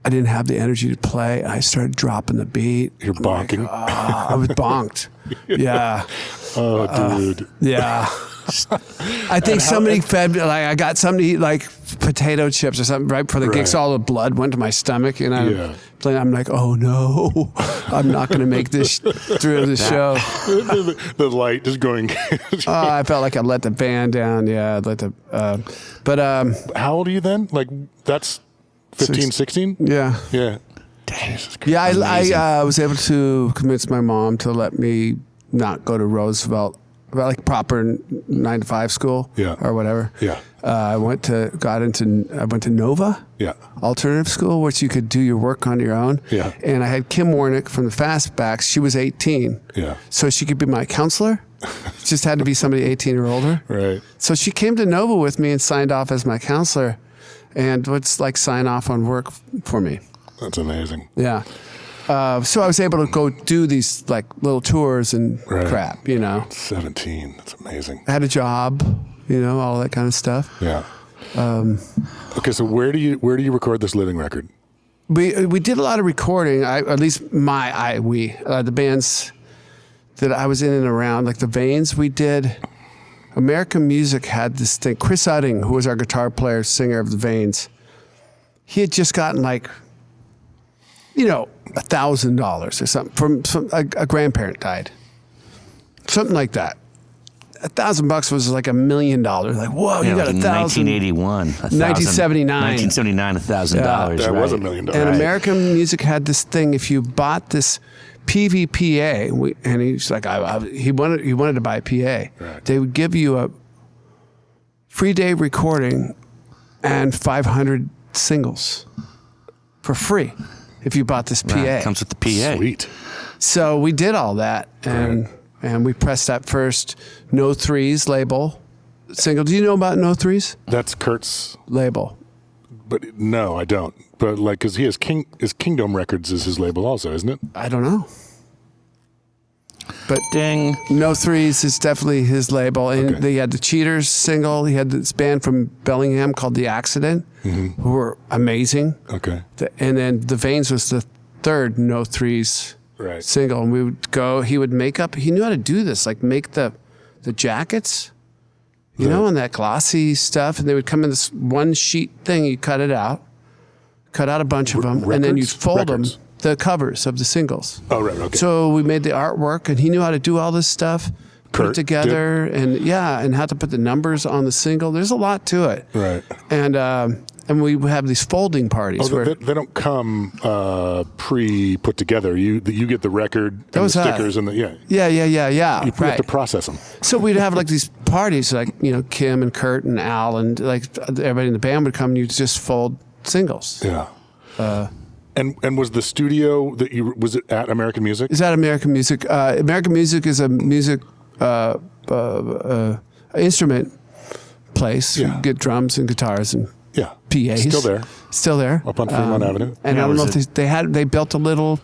Speaker 4: I didn't have the energy to play. I started dropping the beat.
Speaker 5: You're bonking.
Speaker 4: I was bonked. Yeah.
Speaker 5: Oh, dude.
Speaker 4: Yeah. I think somebody fed, I got somebody potato chips or something right before the gig. So all the blood went to my stomach. And I'm like, oh no, I'm not going to make this through the show.
Speaker 5: The light just going.
Speaker 4: I felt like I let the band down. Yeah.
Speaker 5: How old are you then? That's 15, 16?
Speaker 4: Yeah.
Speaker 5: Yeah.
Speaker 4: Jesus Christ. Yeah, I was able to convince my mom to let me not go to Roosevelt, proper 9-to-5 school or whatever.
Speaker 5: Yeah.
Speaker 4: I went to Nova.
Speaker 5: Yeah.
Speaker 4: Alternative school, which you could do your work on your own.
Speaker 5: Yeah.
Speaker 4: And I had Kim Warnick from the Fastbacks. She was 18. Yeah. So she could be my counselor. Just had to be somebody 18 or older.
Speaker 5: Right.
Speaker 4: So she came to Nova with me and signed off as my counselor and would sign off on work for me.
Speaker 5: That's amazing.
Speaker 4: Yeah. So I was able to go do these like little tours and crap,
Speaker 5: 17. That's amazing.
Speaker 4: I had a job, all that kind of stuff.
Speaker 5: Yeah. Okay, so where do you record this living record?
Speaker 4: We did a lot of recording. The bands that I was in and around, like the Veins, we did. American Music had this thing. Chris Udding, who was our guitar player, singer of the Veins, he had just gotten like, $1,000 or something from a grandparent died, something like that. $1,000 was like $1 million. Like, whoa, you got
Speaker 3: like
Speaker 4: 1,000.
Speaker 3: 1981,
Speaker 4: 1979,
Speaker 3: $1,000.
Speaker 5: That was $1 million.
Speaker 4: And American Music had this thing. If you bought this PVPA, and he's like, he wanted to buy a PA.
Speaker 5: Right.
Speaker 4: They would give you a free day recording and 500 singles for free if you bought this PA.
Speaker 3: Right. Comes with the PA.
Speaker 5: Sweet.
Speaker 4: So we did all that, and we pressed that first No Threes label single. Do you know about No Threes?
Speaker 5: That's Kurt's
Speaker 4: label.
Speaker 5: But no, I don't. But like, because he has Kingdom Records is his label also, isn't it?
Speaker 4: I don't know. But
Speaker 3: Ding.
Speaker 4: No Threes is definitely his label. And they had the Cheaters single. He had this band from Bellingham called The Accident, who were amazing.
Speaker 5: Okay.
Speaker 4: And then The Veins was the third No Threes single. And we would go, he would make up, he knew how to do this, like make the jackets, and that glossy stuff. And they would come in this one sheet thing, you cut it out, cut out a bunch of them, and then you'd fold them, the covers of the singles.
Speaker 5: Oh, right, okay.
Speaker 4: So we made the artwork, and he knew how to do all this stuff, put it together, and how to put the numbers on the single. There's a lot to it.
Speaker 5: Right.
Speaker 4: And we have these folding parties.
Speaker 5: Where they don't come pre-put together. You get the record and the stickers and the
Speaker 4: Yeah.
Speaker 5: You have to process them.
Speaker 4: So we'd have like these parties, like Kim and Kurt and Al and like everybody in the band would come, and you'd just fold singles.
Speaker 5: Yeah. And was the studio was it at American Music?
Speaker 4: Is that American Music? American Music is a music instrument place.
Speaker 5: Yeah.
Speaker 4: You get drums and guitars and PAs. Still there.
Speaker 5: Up on Fremont Avenue.
Speaker 4: And I don't know if they built a little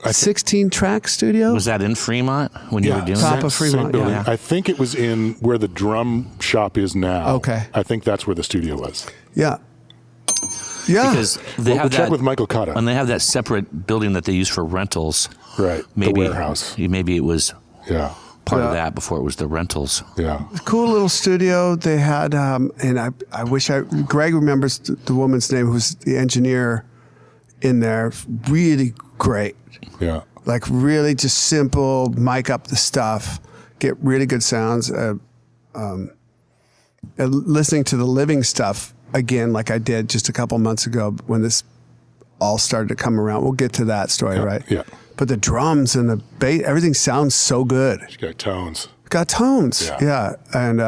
Speaker 4: 16-track studio.
Speaker 3: Was that in Fremont when you were doing that?
Speaker 4: Top of Fremont,
Speaker 5: yeah. I think it was in where the drum shop is now.
Speaker 4: Okay.
Speaker 5: I think that's where the studio was.
Speaker 4: Yeah. Yeah.
Speaker 3: Because they have
Speaker 5: check
Speaker 3: that
Speaker 5: with Michael Cotta.
Speaker 3: And they have that separate building that they use for rentals.
Speaker 5: Right.
Speaker 3: Maybe
Speaker 5: the warehouse.
Speaker 3: Maybe it was part of
Speaker 4: Yeah.
Speaker 3: that before it was the rentals.
Speaker 5: Yeah.
Speaker 4: Cool little studio they had, and I wish Greg remembers the woman's name who's the engineer in there. Really great.
Speaker 5: Yeah.
Speaker 4: Like really just simple, mic up the stuff, get really good sounds. Listening to the living stuff again, like I did just a couple months ago when this all started to come around. We'll get to that story, right?
Speaker 5: Yeah.
Speaker 4: But the drums and the bass, everything sounds so good.
Speaker 5: She got tones.
Speaker 4: Got tones.
Speaker 5: Yeah.
Speaker 4: And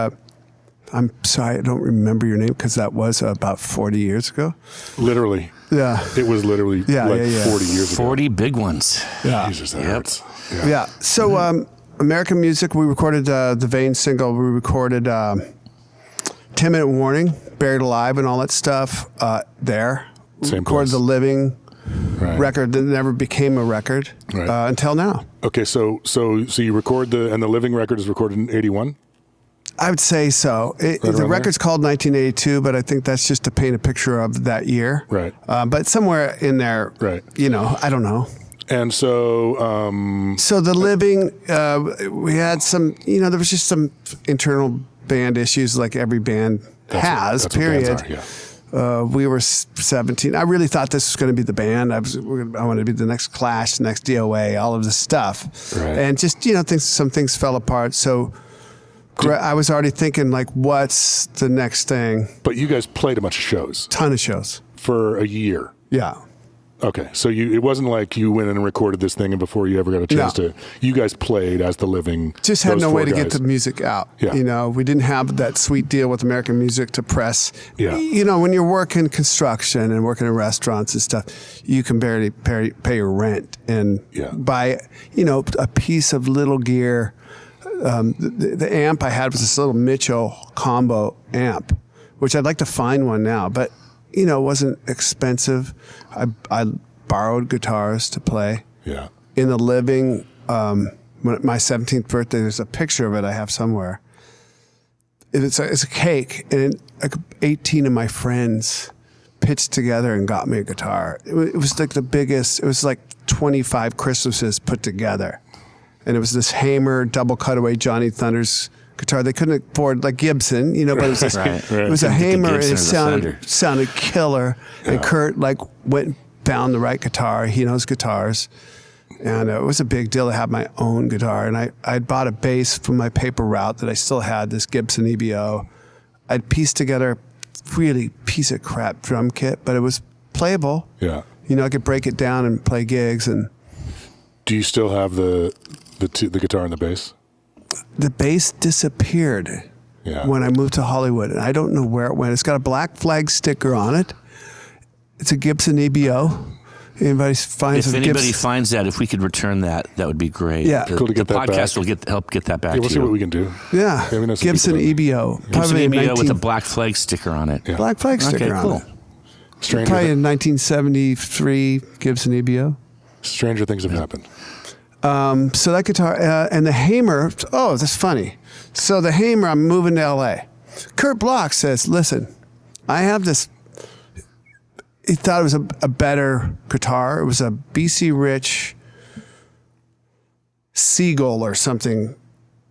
Speaker 4: I'm sorry, I don't remember your name because that was about 40 years ago.
Speaker 5: Literally.
Speaker 4: Yeah.
Speaker 5: It was literally 40 years ago.
Speaker 3: 40 big ones.
Speaker 4: Yeah.
Speaker 5: Jesus, that hurts.
Speaker 4: Yeah. So American Music, we recorded the Vein single. We recorded 10-Minute Warning, Buried Alive and all that stuff there.
Speaker 5: Same
Speaker 4: recorded
Speaker 5: place.
Speaker 4: the living record that never became a record until now.
Speaker 5: Okay, so you record the living record is recorded in 81?
Speaker 4: I would say so. The record's called 1982, but I think that's just to paint a picture of that year.
Speaker 5: Right.
Speaker 4: But somewhere in there, I don't know.
Speaker 5: And so...
Speaker 4: so the living, we had some, there was just some internal band issues like every band has, period.
Speaker 5: What bands are,
Speaker 4: we were 17. I really thought this was going to be the band. I wanted to be the next Clash, the next DOA, all of this stuff.
Speaker 5: Right.
Speaker 4: And just, some things fell apart. So I was already thinking, like, what's the next thing?
Speaker 5: But you guys played a bunch of shows.
Speaker 4: Ton of shows.
Speaker 5: For a year.
Speaker 4: Yeah.
Speaker 5: Okay, so it wasn't like you went in and recorded this thing and before you ever got a chance to. You guys played as the living.
Speaker 4: Just had no way to get the music out.
Speaker 5: Yeah.
Speaker 4: We didn't have that sweet deal with American Music to press.
Speaker 5: Yeah.
Speaker 4: When you're working construction and working in restaurants and stuff, you can barely pay your rent and buy, a piece of little gear. The amp I had was this little Mitchell combo amp, which I'd like to find one now, but. It wasn't expensive. I borrowed guitars to play.
Speaker 5: Yeah.
Speaker 4: In the living, my 17th birthday, there's a picture of it I have somewhere. It's a cake, and 18 of my friends pitched together and got me a guitar. It was like the biggest, it was like 25 Christmases put together. And it was this Hamer double cutaway Johnny Thunders guitar. They couldn't afford like Gibson, you know, but it was, it was a Hamer, and it sounded killer. Yeah. And Kurt like went and found the right guitar. He knows guitars. And it was a big deal to have my own guitar. And I'd bought a bass from my paper route that I still had, this Gibson EBO. I'd pieced together a really piece of crap drum kit, but it was playable.
Speaker 5: Yeah.
Speaker 4: You know, I could break it down and play gigs. And
Speaker 5: do you still have the guitar and the bass?
Speaker 4: The bass disappeared when I moved to Hollywood, and I don't know where it went. It's got a black flag sticker on it. It's a Gibson EBO. If anybody finds
Speaker 3: that, if we could return that, that would be great.
Speaker 4: Yeah,
Speaker 5: cool to get
Speaker 3: the
Speaker 5: that
Speaker 3: podcast
Speaker 5: back.
Speaker 3: will help get that back.
Speaker 5: Yeah, we'll see what we can do.
Speaker 4: Yeah, Gibson EBO.
Speaker 3: Gibson EBO with a black flag sticker on it.
Speaker 4: Yeah. Black flag sticker on it. Probably a 1973 Gibson EBO.
Speaker 5: Stranger things have happened.
Speaker 4: So that guitar and the Hamer. Oh, that's funny. So the Hamer, I'm moving to L.A. Kurt Bloch says, "Listen, I have this." He thought it was a better guitar. It was a BC Rich Seagull or something.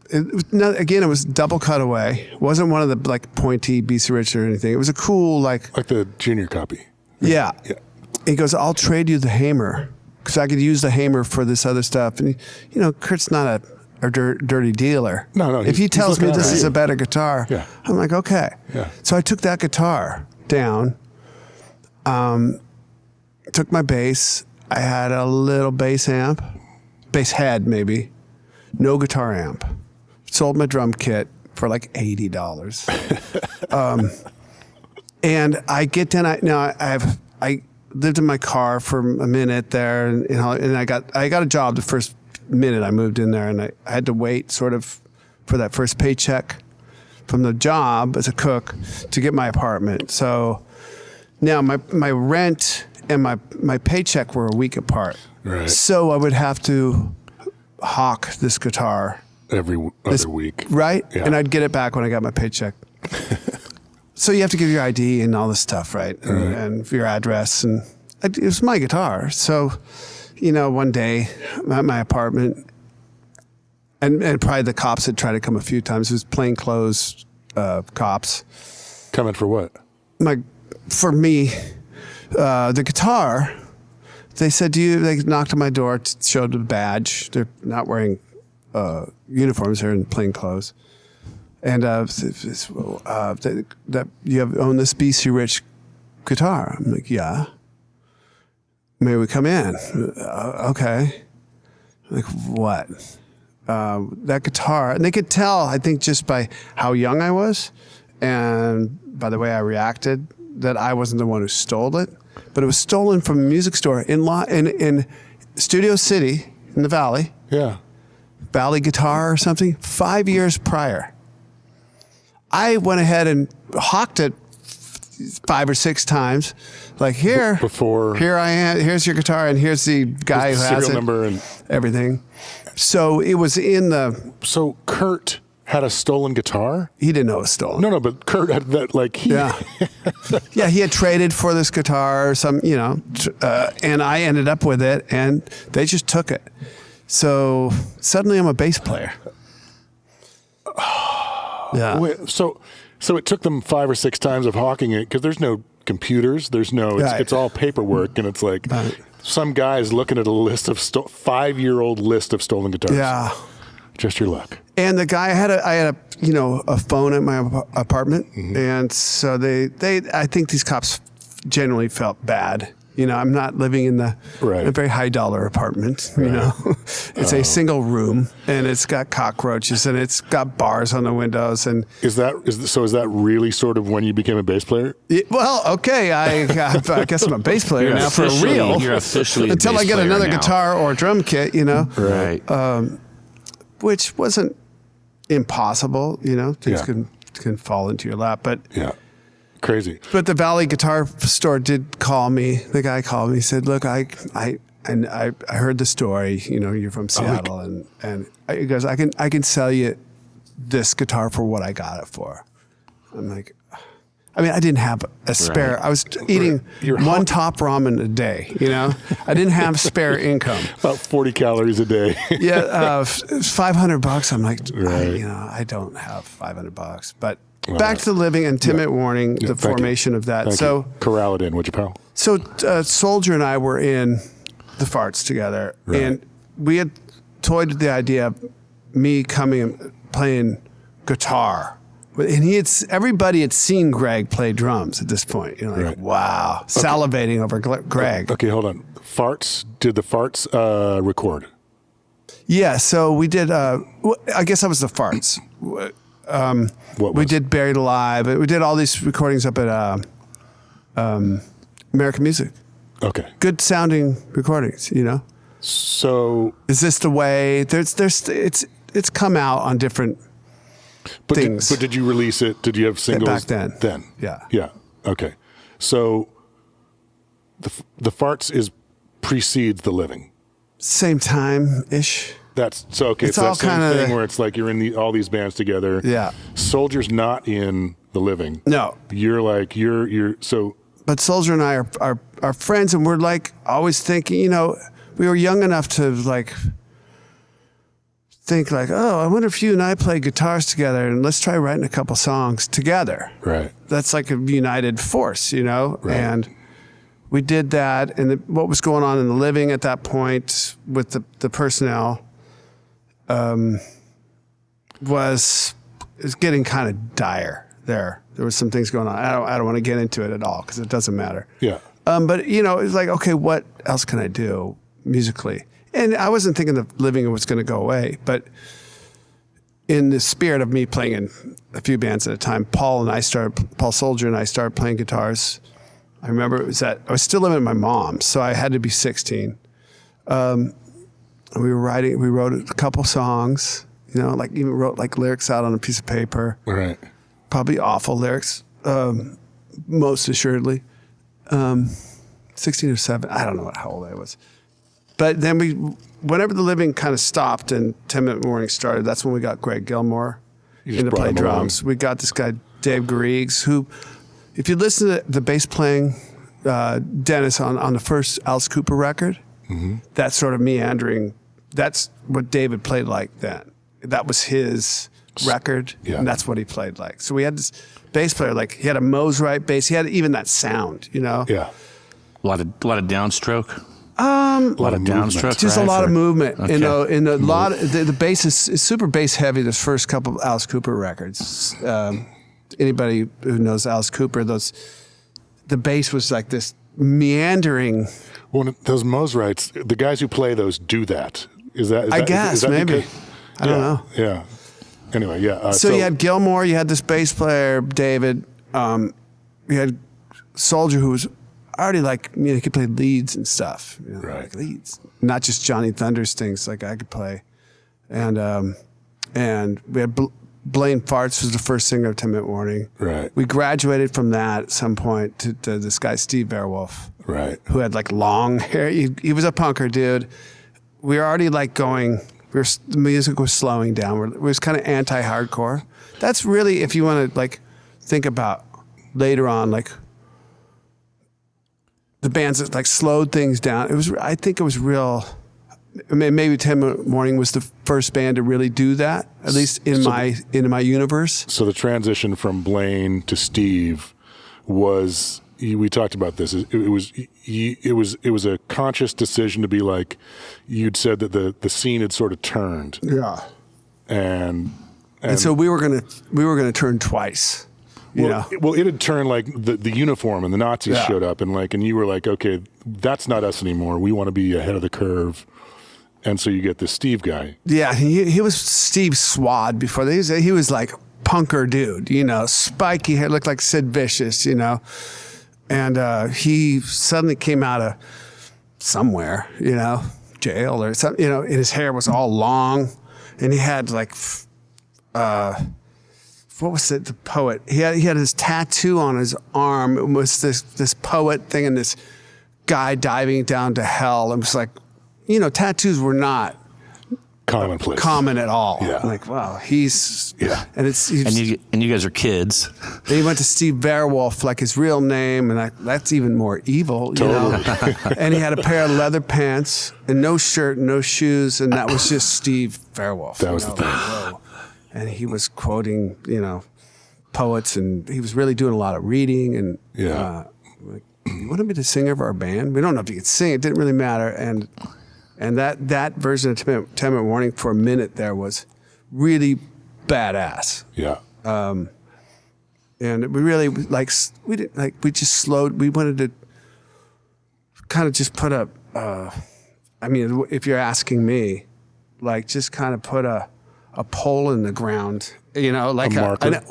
Speaker 4: It was double cutaway. It wasn't one of the like pointy BC Rich or anything. It was a cool like
Speaker 5: the junior copy.
Speaker 4: Yeah. He goes, "I'll trade you the Hamer because I could use the Hamer for this other stuff." And you know, Kurt's not a dirty dealer.
Speaker 5: No.
Speaker 4: If he tells me this is a better guitar, I'm like, okay.
Speaker 5: Yeah.
Speaker 4: So I took that guitar down. Took my bass. I had a little bass amp, bass head maybe, no guitar amp. Sold my drum kit for like $80. And I get down. I lived in my car for a minute there, and I got a job the first minute I moved in there, and I had to wait sort of for that first paycheck from the job as a cook to get my apartment. So. Now, my rent and my paycheck were a week apart.
Speaker 5: Right.
Speaker 4: So I would have to hawk this guitar.
Speaker 5: Every other week.
Speaker 4: Right?
Speaker 5: Yeah.
Speaker 4: And I'd get it back when I got my paycheck. So you have to give your ID and all this stuff, right? And your address. And it was my guitar. So, you know, one day I'm at my apartment, and probably the cops had tried to come a few times. It was plainclothes cops.
Speaker 5: Coming for what?
Speaker 4: For me, the guitar, they said, they knocked on my door, showed the badge. They're not wearing uniforms, they're in plain clothes. And that you own this BC Rich guitar. I'm like, yeah. May we come in? Okay. I'm like, what? That guitar, and they could tell, I think, just by how young I was and by the way I reacted, that I wasn't the one who stole it, but it was stolen from a music store in Studio City in the Valley.
Speaker 5: Yeah.
Speaker 4: Valley Guitar or something, 5 years prior. I went ahead and hawked it 5 or 6 times. Like here I am, here's your guitar, and here's the guy who has it.
Speaker 5: Serial number and
Speaker 4: everything. So it was in the...
Speaker 5: So Kurt had a stolen guitar?
Speaker 4: He didn't know it was stolen.
Speaker 5: No, but Kurt had that, like...
Speaker 4: Yeah. Yeah, he had traded for this guitar or some, you know, and I ended up with it, and they just took it. So suddenly I'm a bass player. Yeah.
Speaker 5: Wait, so it took them 5 or 6 times of hawking it, because there's no computers, it's all paperwork, and it's like some guy's looking at a list of 5-year-old list of stolen guitars.
Speaker 4: Yeah.
Speaker 5: Just your luck.
Speaker 4: And the guy I had a phone at my apartment, and so I think these cops generally felt bad. You know, I'm not living in a very high dollar apartment. You know, it's a single room, and it's got cockroaches, and it's got bars on the windows. And
Speaker 5: is that really sort of when you became a bass player?
Speaker 4: Well, okay, I guess I'm a bass player now for real.
Speaker 3: You're officially
Speaker 4: until I get another guitar or drum kit. You know,
Speaker 5: right?
Speaker 4: Which wasn't impossible. You know, things can fall into your lap, but
Speaker 5: crazy.
Speaker 4: But the Valley Guitar Store did call me. The guy called me. He said, "Look, I heard the story. You know, you're from Seattle, and he goes, I can sell you this guitar for what I got it for." I'm like, I mean, I didn't have a spare. I was eating one top ramen a day. You know, I didn't have spare income.
Speaker 5: About 40 calories a day.
Speaker 4: Yeah, $500. I'm like, I don't have $500. But back to the living and Tim Warning, the formation of that.
Speaker 5: So corral it in, would you, pal?
Speaker 4: So Soldier and I were in the Farts together, and we had toyed with the idea of me coming and playing guitar. And everybody had seen Greg play drums at this point. You know, like, wow, salivating over Greg.
Speaker 5: Okay, hold on. Did the Farts record?
Speaker 4: Yeah, so we did, I guess that was the Farts. We did Buried Alive. We did all these recordings up at American Music.
Speaker 5: Okay.
Speaker 4: Good sounding recordings, you know?
Speaker 5: So
Speaker 4: Is This the Way? It's come out on different things.
Speaker 5: But did you release it? Did you have singles
Speaker 4: back then? Yeah.
Speaker 5: Yeah. Okay. So the Farts precedes the living.
Speaker 4: Same time-ish.
Speaker 5: That's so okay. It's that same thing where it's like you're in all these bands together.
Speaker 4: Yeah.
Speaker 5: Soldier's not in the living.
Speaker 4: No.
Speaker 5: You're like you're so.
Speaker 4: But Soldier and I are friends, and we're like always thinking. You know, we were young enough to like think like, oh, I wonder if you and I play guitars together, and let's try writing a couple songs together.
Speaker 5: Right.
Speaker 4: That's like a united force, you know.
Speaker 5: Right.
Speaker 4: And we did that, and what was going on in the living at that point with the personnel was getting kind of dire there. There was some things going on. I don't want to get into it at all because it doesn't matter.
Speaker 5: Yeah.
Speaker 4: But you know, it's like, okay, what else can I do musically? And I wasn't thinking the living was going to go away, but in the spirit of me playing in a few bands at a time, Paul Soldier and I started playing guitars. I remember I was still living with my mom, so I had to be 16. We wrote a couple songs, you know, like even wrote like lyrics out on a piece of paper.
Speaker 5: Right.
Speaker 4: Probably awful lyrics, most assuredly. 16 or 7, I don't know how old I was. But then whenever the living kind of stopped and 10-Minute Warning started, that's when we got Greg Gilmore in to play drums. We got this guy, Dave Garrigues, who, if you listen to the bass playing Dennis on the first Alice Cooper record, that sort of meandering, that's what David played like then. That was his record, and that's what he played like. So we had this bass player, like he had a Mosrite bass. He had even that sound, you know?
Speaker 5: Yeah.
Speaker 3: A lot of downstroke. A lot of downstroke.
Speaker 4: Just a lot of movement. Okay. You know, in a lot of, the bass is super bass heavy. This first couple of Alice Cooper records. Anybody who knows Alice Cooper, the bass was like this meandering.
Speaker 5: Well, those Mosrites, the guys who play those do that.
Speaker 4: I guess maybe. I don't know.
Speaker 5: Yeah. Anyway, yeah.
Speaker 4: So you had Gilmore. You had this bass player, David. You had Soldier, who was already like, you know, he could play leads and stuff. You know,
Speaker 5: right.
Speaker 4: Like leads. Not just Johnny Thunders things like I could play. And we had Blaine Farts was the first singer of 10-Minute Warning.
Speaker 5: Right.
Speaker 4: We graduated from that at some point to this guy, Steve Beowulf.
Speaker 5: Right.
Speaker 4: Who had like long hair. He was a punker, dude. We were already like going, the music was slowing down. It was kind of anti-hardcore. That's really, if you want to like think about later on, like the bands that like slowed things down. I think it was real. I mean, maybe 10-Minute Warning was the first band to really do that, at least in my universe.
Speaker 5: So the transition from Blaine to Steve was, we talked about this. It was a conscious decision to be like, you'd said that the scene had sort of turned.
Speaker 4: Yeah.
Speaker 5: And
Speaker 4: so we were gonna turn twice.
Speaker 5: Well, it had turned like the uniform and the Nazis showed up and you were like, okay, that's not us anymore. We want to be ahead of the curve. And so you get this Steve guy. Yeah,
Speaker 4: he was Steve Swad before. He was like punker dude, you know, spiky hair, looked like Sid Vicious, you know. And he suddenly came out of somewhere, you know, jail or something, you know, and his hair was all long and he had like what was it? The poet. He had his tattoo on his arm. It was this poet thing and this guy diving down to hell. It was like, tattoos were not
Speaker 5: commonplace,
Speaker 4: common at all.
Speaker 5: Yeah.
Speaker 4: I'm like, wow, he's and it's
Speaker 3: And you guys are kids.
Speaker 4: Then he went to Steve Verwolf, like his real name, and that's even more evil.
Speaker 5: Totally.
Speaker 4: And he had a pair of leather pants and no shirt, no shoes, and that was just Steve Verwolf.
Speaker 5: That was the thing.
Speaker 4: Whoa. And he was quoting, poets, and he was really doing a lot of reading. And like, you want to be the singer of our band? We don't know if you could sing. It didn't really matter. And that version of 10-Minute Warning for a minute there was really badass.
Speaker 5: Yeah.
Speaker 4: And we really we just slowed. We wanted to kind of just put up. If you're asking me, like just kind of put a pole in the ground, like
Speaker 5: a marker.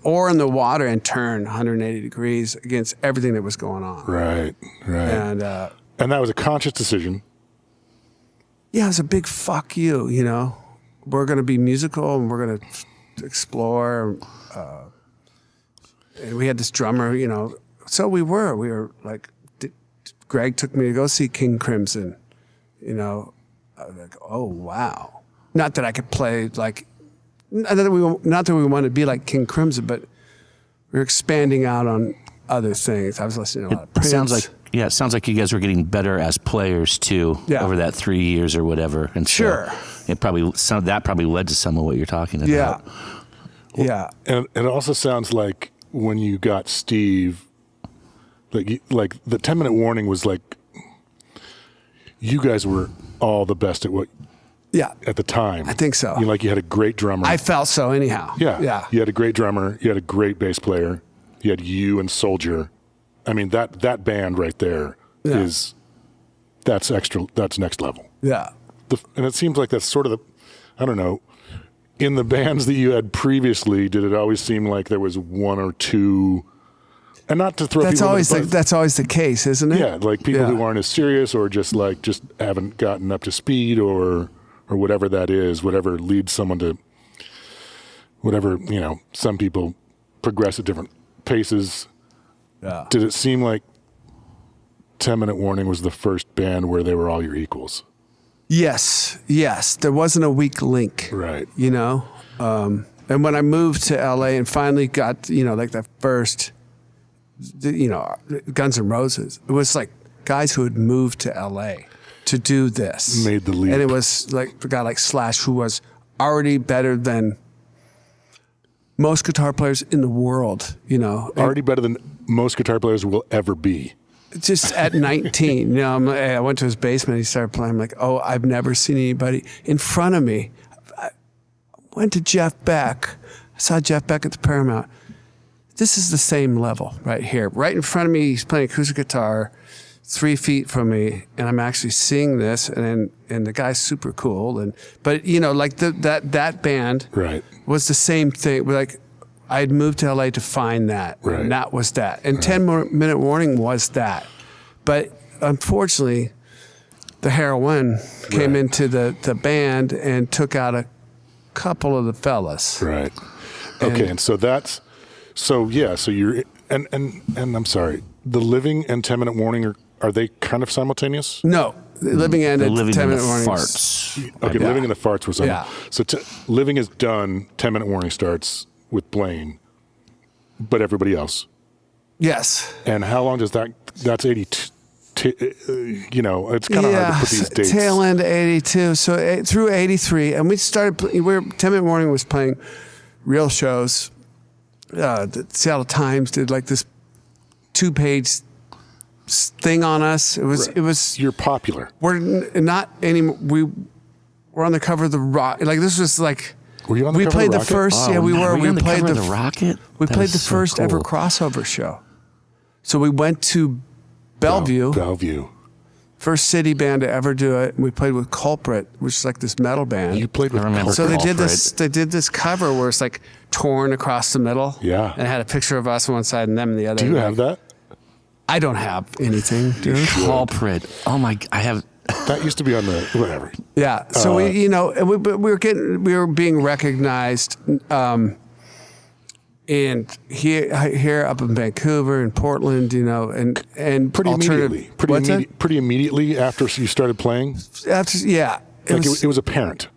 Speaker 4: Or in the water and turn 180 degrees against everything that was going on.
Speaker 5: Right.
Speaker 4: And
Speaker 5: that was a conscious decision.
Speaker 4: Yeah, it was a big fuck you, We're going to be musical and we're going to explore. And we had this drummer, So we were like, Greg took me to go see King Crimson. I was like, oh, wow. Not that I could play like, not that we wanted to be like King Crimson, but we were expanding out on other things. I was listening to a lot of Prince.
Speaker 3: It sounds like you guys were getting better as players too over that 3 years or whatever. And
Speaker 4: sure,
Speaker 3: so that probably led to some of what you're talking about.
Speaker 4: Yeah,
Speaker 5: well, and it also sounds like when you got Steve, like the 10-Minute Warning was like, you guys were all the best at what.
Speaker 4: Yeah.
Speaker 5: At the time.
Speaker 4: I think so.
Speaker 5: You had a great drummer.
Speaker 4: I felt so anyhow.
Speaker 5: Yeah. You had a great drummer. You had a great bass player. You had you and Soldier. I mean, that band right there that's next level.
Speaker 4: Yeah.
Speaker 5: And it seems like that's sort of I don't know, in the bands that you had previously, did it always seem like there was one or two, and not to throw
Speaker 4: that's always the case, isn't it?
Speaker 5: Yeah, like people who aren't as serious or just haven't gotten up to speed or whatever that is, whatever leads someone to whatever, some people progress at different paces.
Speaker 4: Yeah.
Speaker 5: Did it seem like 10-Minute Warning was the first band where they were all your equals?
Speaker 4: Yes. There wasn't a weak link.
Speaker 5: Right.
Speaker 4: And when I moved to LA and finally got, like the first, Guns N' Roses, it was like guys who had moved to LA to do this.
Speaker 5: Made the leap.
Speaker 4: And it was like a guy like Slash who was already better than most guitar players in the world,
Speaker 5: Already better than most guitar players will ever be.
Speaker 4: Just at 19, I went to his basement. He started playing. I'm like, oh, I've never seen anybody in front of me. I went to Jeff Beck. I saw Jeff Beck at the Paramount. This is the same level right here, right in front of me. He's playing acoustic guitar, 3 feet from me, and I'm actually seeing this. And the guy's super cool. But like that band was the same thing. Like, I had moved to LA to find that, and that was that. And 10-Minute Warning was that. But unfortunately, the heroin came into the band and took out a couple of the fellas.
Speaker 5: Right. Okay, and so you're and I'm sorry, the Living and 10-Minute Warning are they kind of simultaneous?
Speaker 4: No. Living ended, 10-Minute Warning.
Speaker 3: Farts.
Speaker 5: Okay, Living and the Farts was on.
Speaker 4: Yeah.
Speaker 5: So Living is done, 10-Minute Warning starts with Blaine, but everybody else.
Speaker 4: Yes.
Speaker 5: And how long does that's 82, it's kind of hard to put these dates.
Speaker 4: Tail end 82, so through 83, and we started, 10-Minute Warning was playing real shows. The Seattle Times did like this 2-page thing on us. It was.
Speaker 5: You're popular.
Speaker 4: We're not anymore. We're on the cover of the Rock. Like this was like.
Speaker 5: Were you on the
Speaker 4: we
Speaker 5: cover
Speaker 4: played
Speaker 5: of the
Speaker 4: the
Speaker 5: Rocket?
Speaker 4: first.
Speaker 3: Oh,
Speaker 4: yeah, we were.
Speaker 3: Were you on the
Speaker 4: played
Speaker 3: cover of the Rocket?
Speaker 4: We
Speaker 3: That
Speaker 4: played
Speaker 3: is
Speaker 4: the
Speaker 3: so
Speaker 4: first ever
Speaker 3: cool.
Speaker 4: crossover show. So we went to Bellevue.
Speaker 5: Bellevue.
Speaker 4: First city band to ever do it. And we played with Culprit, which is like this metal band.
Speaker 5: You played with
Speaker 3: remember.
Speaker 4: So they did
Speaker 3: Culprit.
Speaker 4: this. They did this cover where it's like torn across the middle.
Speaker 5: Yeah.
Speaker 4: And it had a picture of us on one side and them on the other.
Speaker 5: Do you have that?
Speaker 4: I don't have anything, dude.
Speaker 3: Culprit. Oh my! I have.
Speaker 5: That used to be on the whatever.
Speaker 4: Yeah. So we were being recognized And here up in Vancouver and Portland, you know, and
Speaker 5: pretty immediately after you started playing. It was apparent.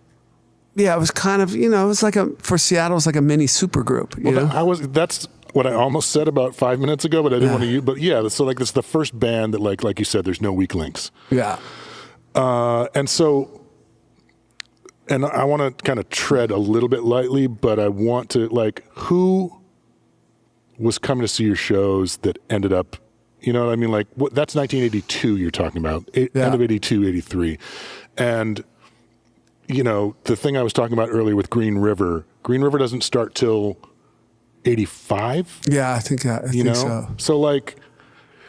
Speaker 4: Yeah, it was kind of, you know, it was like for Seattle, it was like a mini super group. You know?
Speaker 5: That's what I almost said about 5 minutes ago, but I didn't want to use. But yeah, so like it's the first band that like you said, there's no weak links.
Speaker 4: Yeah.
Speaker 5: And I want to kind of tread a little bit lightly, but I want to, like, who was coming to see your shows that ended up, you know what I mean? Like, that's 1982 you're talking about, end of 82, 83. And, you know, the thing I was talking about earlier with Green River doesn't start till 85?
Speaker 4: Yeah, I think so.
Speaker 5: So, like...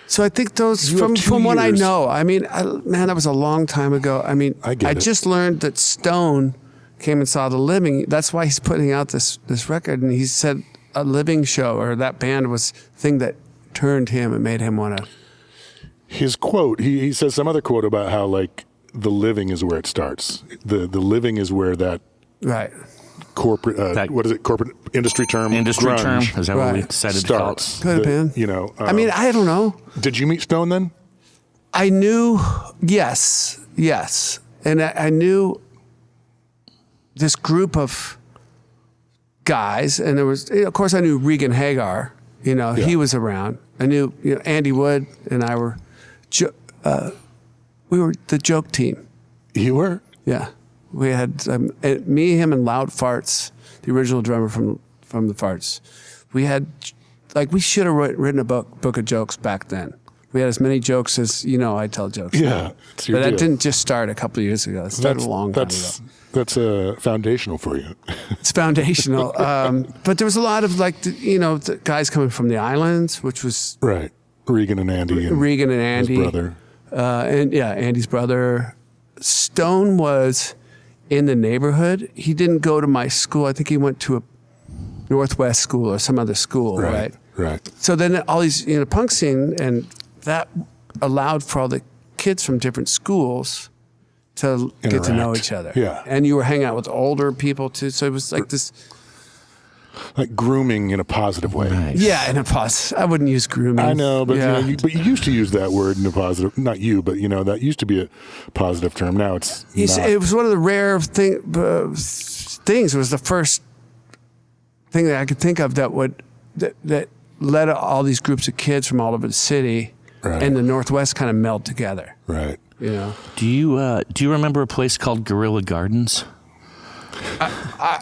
Speaker 4: So I think those, from what I know, I mean, man, that was a long time ago. I mean, I just learned that Stone came and saw The Living. That's why he's putting out this record. And he said a Living show or that band was the thing that turned him and made him want to.
Speaker 5: His quote, he says some other quote about how, like, The Living is where it starts. The Living is where that...
Speaker 4: Right.
Speaker 5: Corporate, what is it? Corporate industry term?
Speaker 3: Industry
Speaker 5: grunge
Speaker 3: term? Is that what we decided to call it?
Speaker 4: Could have been.
Speaker 5: You know.
Speaker 4: I mean, I don't know.
Speaker 5: Did you meet Stone then?
Speaker 4: I knew, yes. And I knew this group of guys, and there was, of course, I knew Regan Hagar. You know, he was around. I knew, you know, Andy Wood and I were, we were the joke team.
Speaker 5: You were?
Speaker 4: Yeah. We had me, him, and Loud Farts, the original drummer from the Farts. We had, like, we should have written a book of jokes back then. We had as many jokes as, you know, I tell jokes.
Speaker 5: Yeah.
Speaker 4: But that didn't just start a couple of years ago. It started a long time ago.
Speaker 5: That's foundational for you.
Speaker 4: It's foundational. But there was a lot of, like, the guys coming from the islands, which was...
Speaker 5: Right. Regan and Andy. His brother.
Speaker 4: Andy's brother. Stone was... in the neighborhood. He didn't go to my school. I think he went to a Northwest school or some other school, right?
Speaker 5: Right.
Speaker 4: So then all these, punk scene, and that allowed for all the kids from different schools to get to know each other.
Speaker 5: Yeah.
Speaker 4: And you were hanging out with older people too. So it was like this...
Speaker 5: Like grooming in a positive way.
Speaker 3: Nice.
Speaker 4: Yeah, in a positive... I wouldn't use grooming.
Speaker 5: I know, but but you used to use that word in a positive... Not you, but that used to be a positive term. Now it's not.
Speaker 4: It was one of the rare things. It was the first thing that I could think of that led all these groups of kids from all over the city and the Northwest kind of meld together.
Speaker 5: Right.
Speaker 4: You know.
Speaker 3: Do you remember a place called Guerrilla Gardens?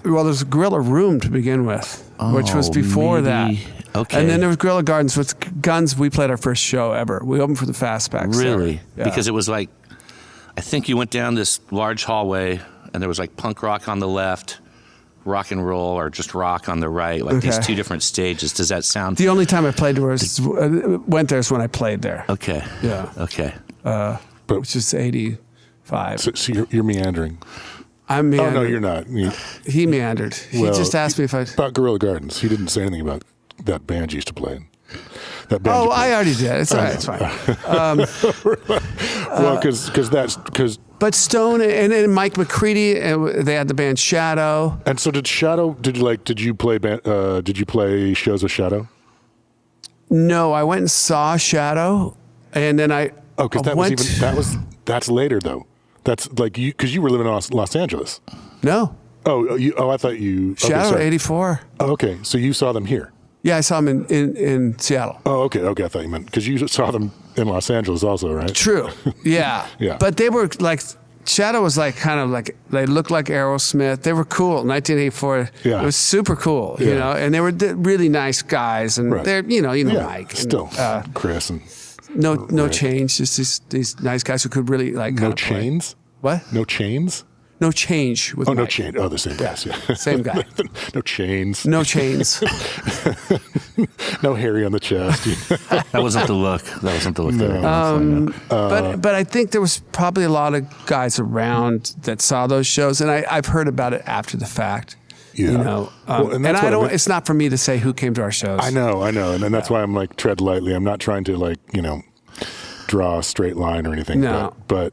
Speaker 4: Well, there's Guerrilla Room to begin with, which was before that.
Speaker 3: Okay.
Speaker 4: And then there was Guerrilla Gardens with Guns. We played our first show ever. We opened for the Fastbacks.
Speaker 3: Really?
Speaker 4: Yeah.
Speaker 3: Because it was like, I think you went down this large hallway, and there was like punk rock on the left, rock and roll, or just rock on the right, like these two different stages. Does that sound...
Speaker 4: The only time I played there went there is when I played there.
Speaker 3: Okay.
Speaker 4: Yeah.
Speaker 3: Okay.
Speaker 4: Which is 85.
Speaker 5: So you're meandering.
Speaker 4: I'm meandering.
Speaker 5: Oh, no, you're not.
Speaker 4: He meandered. He just asked me if I...
Speaker 5: About Guerrilla Gardens. He didn't say anything about that band you used to play in. That band
Speaker 4: I already did. It's all right. It's fine.
Speaker 5: Well, because...
Speaker 4: But Stone and Mike McCready, they had the band Shadow.
Speaker 5: And so did you play shows with Shadow?
Speaker 4: No, I went and saw Shadow, and then I...
Speaker 5: Oh, because that's later, though. That's like you, because you were living in Los Angeles.
Speaker 4: No.
Speaker 5: I thought you...
Speaker 4: Shadow, 84.
Speaker 5: Oh, okay, so you saw them here.
Speaker 4: Yeah, I saw them in Seattle.
Speaker 5: Oh, okay, I thought you meant, because you saw them in Los Angeles also, right?
Speaker 4: True, yeah.
Speaker 5: Yeah.
Speaker 4: But they were like, Shadow was like kind of like, they looked like Aerosmith. They were cool. 1984,
Speaker 5: yeah.
Speaker 4: It was super cool, and they were really nice guys, and they're, Mike.
Speaker 5: Still, and, Chris and...
Speaker 4: No change, just these nice guys who could really like
Speaker 5: No chains?
Speaker 4: What?
Speaker 5: No chains?
Speaker 4: No change with Mike.
Speaker 5: No change. Oh, the same guys. Yeah.
Speaker 4: Same guy.
Speaker 5: No chains.
Speaker 4: No chains.
Speaker 5: No hairy on the chest.
Speaker 3: That wasn't the look.
Speaker 5: No.
Speaker 4: But I think there was probably a lot of guys around that saw those shows, and I've heard about it after the fact.
Speaker 5: Yeah.
Speaker 4: And I don't. It's not for me to say who came to our shows.
Speaker 5: I know, and that's why I'm like tread lightly. I'm not trying to draw a straight line or anything.
Speaker 4: No.
Speaker 5: But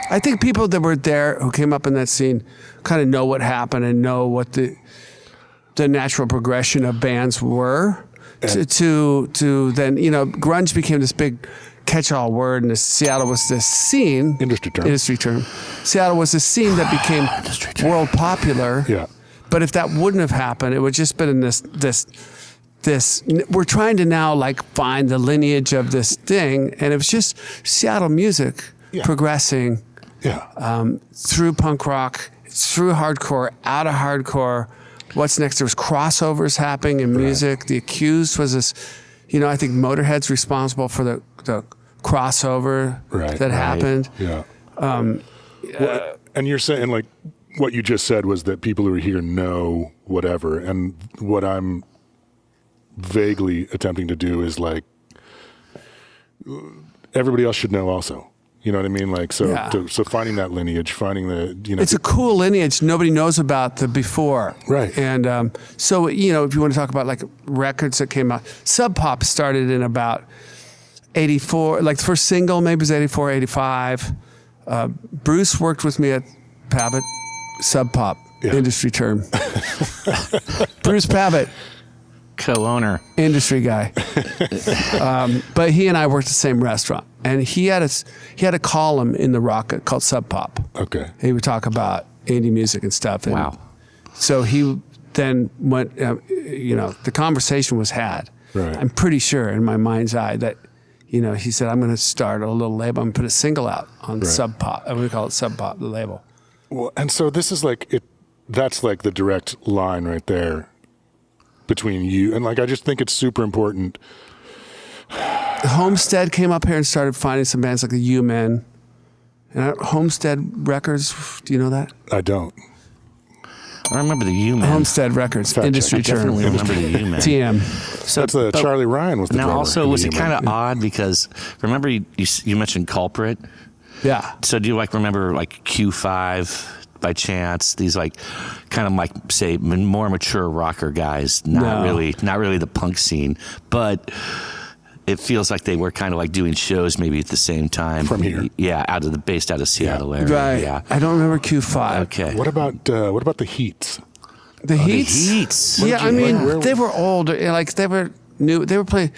Speaker 4: I think people that were there who came up in that scene kind of know what happened and know what the natural progression of bands were to then, grunge became this big catch-all word, and Seattle was this scene. Industry term. Seattle was this scene that became world popular.
Speaker 5: Yeah.
Speaker 4: But if that wouldn't have happened, it would just been in this. We're trying to now find the lineage of this thing, and it was just Seattle music progressing through punk rock, through hardcore, out of hardcore. What's next? There was crossovers happening in music. Right. The Accused was this, I think Motorhead's responsible for the crossover that happened.
Speaker 5: Yeah. And you're saying what you just said was that people who are here know whatever, and what I'm vaguely attempting to do is everybody else should know also. You know what I mean? So finding that lineage, finding the,
Speaker 4: It's a cool lineage nobody knows about the before.
Speaker 5: Right.
Speaker 4: And so, if you want to talk about records that came out, Sub Pop started in about 84, the first single maybe was 84, 85. Bruce worked with me at Pavitt, Sub Pop, industry term. Bruce Pavitt.
Speaker 3: Co-owner.
Speaker 4: Industry guy. But he and I worked at the same restaurant. And he had a column in the Rocket called Sub Pop.
Speaker 5: Okay.
Speaker 4: He would talk about indie music and stuff. And
Speaker 3: wow.
Speaker 4: So he then went, the conversation was had.
Speaker 5: Right.
Speaker 4: I'm pretty sure in my mind's eye that, he said, I'm going to start a little label. I'm going to put a single out on Sub Pop. I'm going to call it Sub Pop, the label.
Speaker 5: Well, and so this is that's the direct line right there between you. And I just think it's super important.
Speaker 4: Homestead came up here and started finding some bands like the U-Men. And Homestead Records, do you know that?
Speaker 5: I don't.
Speaker 3: I remember the U-Men.
Speaker 4: Homestead Records, industry term.
Speaker 3: I definitely remember the U-Men.
Speaker 4: TM.
Speaker 5: So that's Charlie Ryan was the drummer.
Speaker 3: Now also, was it kind of odd because, remember you mentioned Culprit?
Speaker 4: Yeah.
Speaker 3: So do you remember Q5 by chance? These kind of say more mature rocker guys, not really the punk scene, but it feels like they were kind of doing shows maybe at the same time.
Speaker 5: From here.
Speaker 3: Yeah, based out of Seattle area.
Speaker 4: Right.
Speaker 3: Yeah.
Speaker 4: I don't remember Q5.
Speaker 3: Okay.
Speaker 5: What about the Heats?
Speaker 4: The Heats?
Speaker 3: The Heats.
Speaker 4: Yeah, they were older. They were new. They were playing.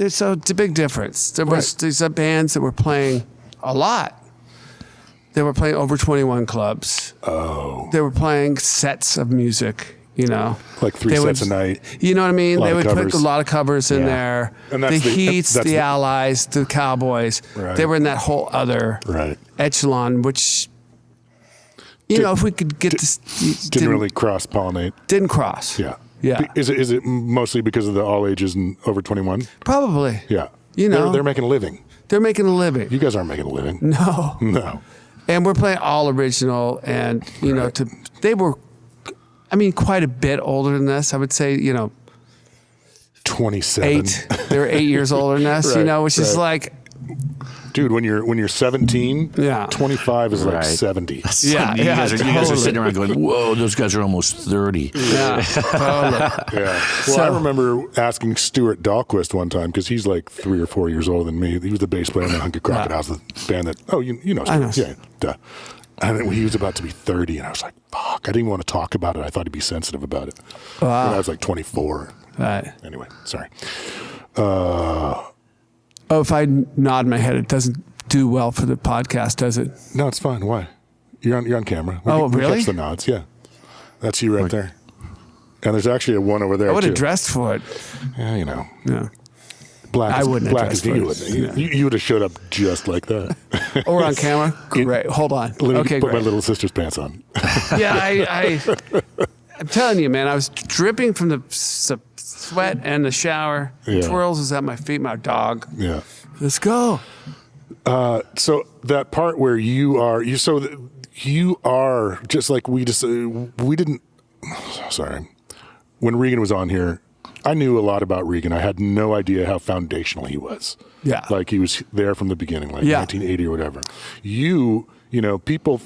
Speaker 4: So it's a big difference. There was these bands that were playing a lot. They were playing over 21 clubs.
Speaker 5: Oh.
Speaker 4: They were playing sets of music.
Speaker 5: Like three sets a night.
Speaker 4: You know what I mean? They would
Speaker 5: covers.
Speaker 4: put a lot of covers in there.
Speaker 5: And
Speaker 4: the Heats, the Allies, the Cowboys.
Speaker 5: Right.
Speaker 4: They were in that whole other echelon, which, if we could get this.
Speaker 5: Didn't really cross-pollinate.
Speaker 4: Didn't cross.
Speaker 5: Yeah.
Speaker 4: Yeah.
Speaker 5: Is it mostly because of the all ages and over 21?
Speaker 4: Probably.
Speaker 5: Yeah.
Speaker 4: They're
Speaker 5: making a living.
Speaker 4: They're making a living.
Speaker 5: You guys aren't making a living.
Speaker 4: No. And we're playing all original, and they were, quite a bit older than us. I would say,
Speaker 5: 27.
Speaker 4: 8. They were 8 years older than us. Which is
Speaker 5: dude, when you're 17, 25 is 70.
Speaker 3: You guys are sitting around going, whoa, those guys are almost 30.
Speaker 4: Yeah, totally.
Speaker 5: Yeah. Well, I remember asking Stuart Dahlquist one time, because he's 3 or 4 years older than me. He was the bass player in the Hungry Crocodiles, the band that, you know.
Speaker 4: I know.
Speaker 5: Yeah, duh. And he was about to be 30, and I was like, fuck, I didn't even want to talk about it. I thought he'd be sensitive about it.
Speaker 4: Wow.
Speaker 5: And I was 24.
Speaker 4: Right.
Speaker 5: Anyway, sorry.
Speaker 4: If I nod my head, it doesn't do well for the podcast, does it?
Speaker 5: No, it's fine. Why? You're on camera.
Speaker 4: Really?
Speaker 5: We catch the nods, yeah. That's you right there. And there's actually a one over there,
Speaker 4: I would have
Speaker 5: too.
Speaker 4: dressed for it.
Speaker 5: Yeah,
Speaker 4: Yeah.
Speaker 5: Black
Speaker 4: I wouldn't have
Speaker 5: as
Speaker 4: dressed
Speaker 5: you
Speaker 4: for
Speaker 5: would.
Speaker 4: it.
Speaker 5: You would have showed up just like that.
Speaker 4: Or on camera? Great. Hold on. Okay,
Speaker 5: Put my
Speaker 4: great.
Speaker 5: little sister's pants on.
Speaker 4: Yeah, I'm telling you, man, I was dripping from the sweat and the shower.
Speaker 5: Yeah.
Speaker 4: Twirls was at my feet, my dog.
Speaker 5: Yeah.
Speaker 4: Let's go.
Speaker 5: So that part where you are just like we didn't. Sorry, when Regan was on here, I knew a lot about Regan. I had no idea how foundational he was.
Speaker 4: Yeah,
Speaker 5: he was there from the beginning, 1980 or whatever. People.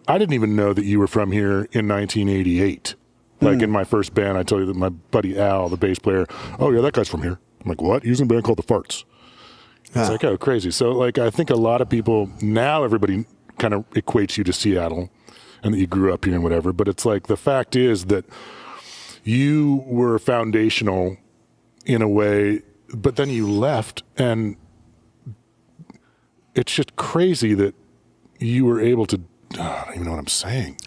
Speaker 5: I didn't even know that you were from here in 1988. In my first band, I told you that my buddy Al, the bass player, oh yeah, that guy's from here. I'm like, what? He was in a band called The Farts. It's oh, crazy. So, I think a lot of people, now everybody kind of equates you to Seattle and that you grew up here and whatever. But it's like the fact is that you were foundational in a way, but then you left, and it's just crazy that you were able to. I don't even know what I'm saying.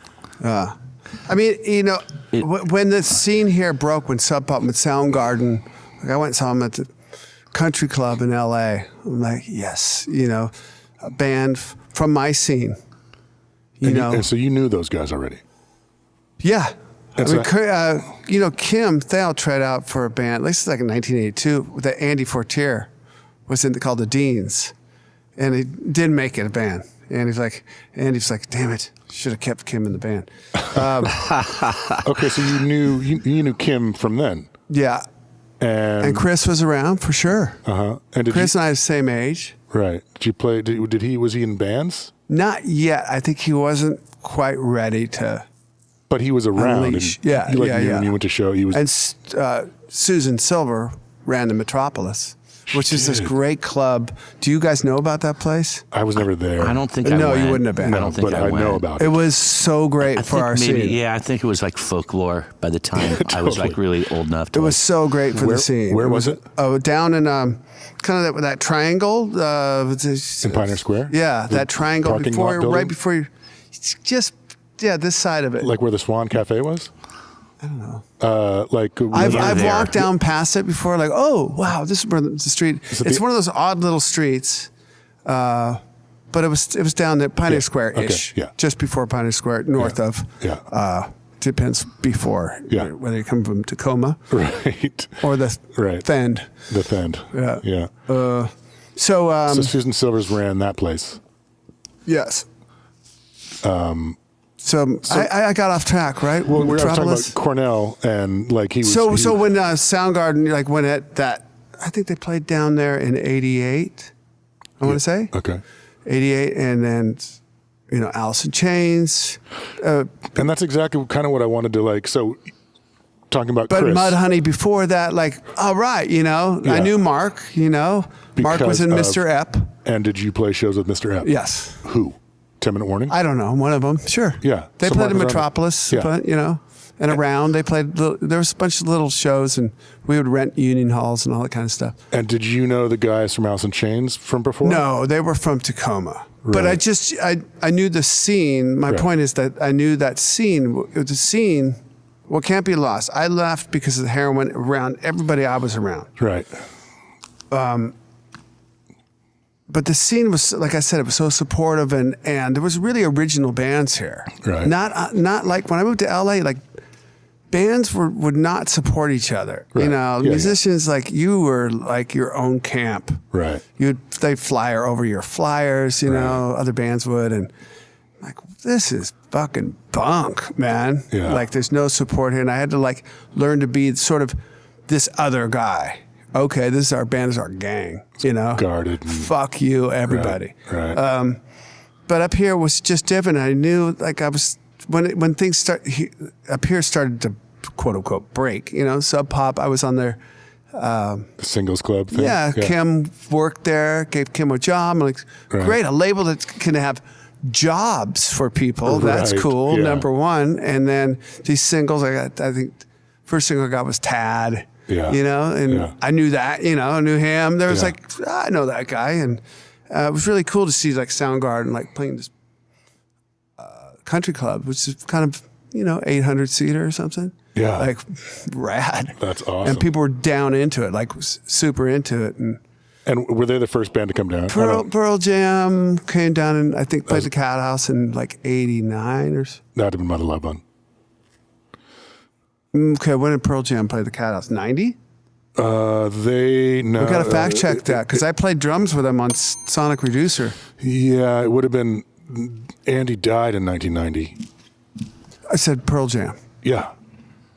Speaker 4: I mean, when the scene here broke, when Sub Pop and Soundgarden, like I went and saw them at the country club in L.A. I'm like, yes, a band from my scene.
Speaker 5: And so you knew those guys already.
Speaker 4: Yeah. Kim Thale tried out for a band, at least like in 1982, that Andy Fortier was in called the Deans, and he didn't make it a band. Andy's like, damn it, should have kept Kim in the band.
Speaker 5: Okay, so you knew Kim from then.
Speaker 4: Yeah, and Chris was around for sure. And Chris and I are the same age.
Speaker 5: Right? Did you play? Was he in bands?
Speaker 4: Not yet. I think he wasn't quite ready to.
Speaker 5: But he was around.
Speaker 4: Unleash.
Speaker 5: And you knew when you went to show. He was.
Speaker 4: And Susan Silver ran the Metropolis, which is this great club. Do you guys know about that place?
Speaker 5: I was never there.
Speaker 3: I don't think I went.
Speaker 4: No, you wouldn't have been.
Speaker 3: I don't think
Speaker 5: but
Speaker 3: I went.
Speaker 5: know about it.
Speaker 4: It was so great for our scene.
Speaker 3: Yeah, I think it was like folklore by the time I was like really old enough to.
Speaker 4: It was so great for the scene.
Speaker 5: Where was it?
Speaker 4: Oh, down in kind of that triangle.
Speaker 5: In Pioneer Square?
Speaker 4: Yeah, that triangle right before you. This side of it.
Speaker 5: Like where the Swan Cafe was?
Speaker 4: I don't know.
Speaker 5: I've
Speaker 4: walked down past it before, like, oh, wow, this is where the street. It's one of those odd little streets, but it was down there, Pioneer Square-ish, just before Pioneer Square, north of.
Speaker 5: Yeah.
Speaker 4: Depends before, whether you come from Tacoma.
Speaker 5: Right.
Speaker 4: Or the Fend.
Speaker 5: The Fend.
Speaker 4: Yeah.
Speaker 5: So Susan Silvers ran that place.
Speaker 4: Yes. So I got off track, right?
Speaker 5: Well, we're talking about Cornell, and like he was.
Speaker 4: So when Soundgarden went at that, I think they played down there in '88. I want to say.
Speaker 5: Okay.
Speaker 4: '88, and then Alice in Chains.
Speaker 5: And that's exactly kind of what I wanted to like. So talking about,
Speaker 4: but
Speaker 5: Chris,
Speaker 4: Mudhoney before that, like, all right, I knew Mark. Mark was in Mr. Epp.
Speaker 5: And did you play shows with Mr. Epp?
Speaker 4: Yes.
Speaker 5: Who? 10-minute warning?
Speaker 4: I don't know. One of them. Sure.
Speaker 5: Yeah.
Speaker 4: They played in Metropolis, but, and around. They played, there was a bunch of little shows, and we would rent union halls and all that kind of stuff.
Speaker 5: And did you know the guys from Alice in Chains from before?
Speaker 4: No, they were from Tacoma.
Speaker 5: Right.
Speaker 4: But I knew the scene. My point is that I knew that scene. It was a scene, what can't be lost. I left because of the heroin around everybody I was around.
Speaker 5: Right.
Speaker 4: But the scene was, like I said, it was so supportive, and there was really original bands here.
Speaker 5: Right.
Speaker 4: Not like when I moved to LA, like bands would not support each other.
Speaker 5: Right.
Speaker 4: Musicians like you were like your own camp.
Speaker 5: Right.
Speaker 4: They'd flyer over your flyers, other bands would, and like, this is fucking bunk, man.
Speaker 5: Yeah.
Speaker 4: Like there's no support here, and I had to like learn to be sort of this other guy. Okay, this is our band, this is our gang,
Speaker 5: Guarded.
Speaker 4: Fuck you, everybody.
Speaker 5: Right.
Speaker 4: But up here was just different. I knew, like, I was, when things up here started to, quote unquote, break, Sub Pop, I was on their...
Speaker 5: the Singles Club thing?
Speaker 4: Yeah, Kim worked there, gave Kim a job. I'm like, great, a label that can have jobs for people. That's cool, number one. And then these singles, I think, first single I got was Tad.
Speaker 5: Yeah.
Speaker 4: I knew that, I knew him. There was I know that guy. And it was really cool to see like Soundgarden, like playing this country club, which is kind of, 800 seater or something.
Speaker 5: Yeah.
Speaker 4: Like rad.
Speaker 5: That's awesome.
Speaker 4: And people were down into it, like super into it.
Speaker 5: And were they the first band to come down?
Speaker 4: Pearl Jam came down and I think played the Cat House in like 89 or so.
Speaker 5: That'd have been Mother Love Bun.
Speaker 4: Okay, when did Pearl Jam play the Cat House? 90?
Speaker 5: We
Speaker 4: got to fact check that because I played drums with them on Sonic Reducer.
Speaker 5: Yeah, it would have been. Andy died in 1990.
Speaker 4: I said Pearl Jam.
Speaker 5: Yeah.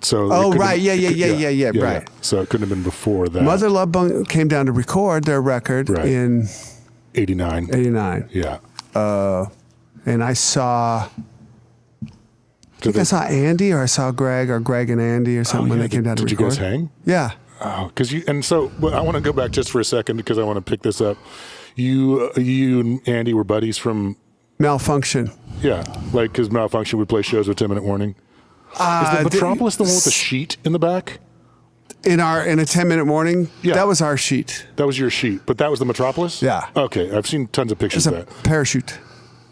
Speaker 5: So.
Speaker 4: Oh right, yeah, right.
Speaker 5: So it couldn't have been before that.
Speaker 4: Mother Love Bone came down to record their record in
Speaker 5: 89.
Speaker 4: 89.
Speaker 5: Yeah.
Speaker 4: And I saw. I saw Andy, or I saw Greg, or Greg and Andy, or something when they came down to record.
Speaker 5: Did you guys hang?
Speaker 4: Yeah.
Speaker 5: Oh, I want to go back just for a second because I want to pick this up. You and Andy were buddies from
Speaker 4: Malfunction.
Speaker 5: Yeah, like because Malfunction would play shows with 10-minute warning. Is the Metropolis the one with the sheet in the back?
Speaker 4: In a 10-minute warning?
Speaker 5: Yeah.
Speaker 4: That was our sheet.
Speaker 5: That was your sheet, but that was the Metropolis?
Speaker 4: Yeah.
Speaker 5: Okay, I've seen tons of pictures
Speaker 4: It's
Speaker 5: of
Speaker 4: a
Speaker 5: that.
Speaker 4: parachute.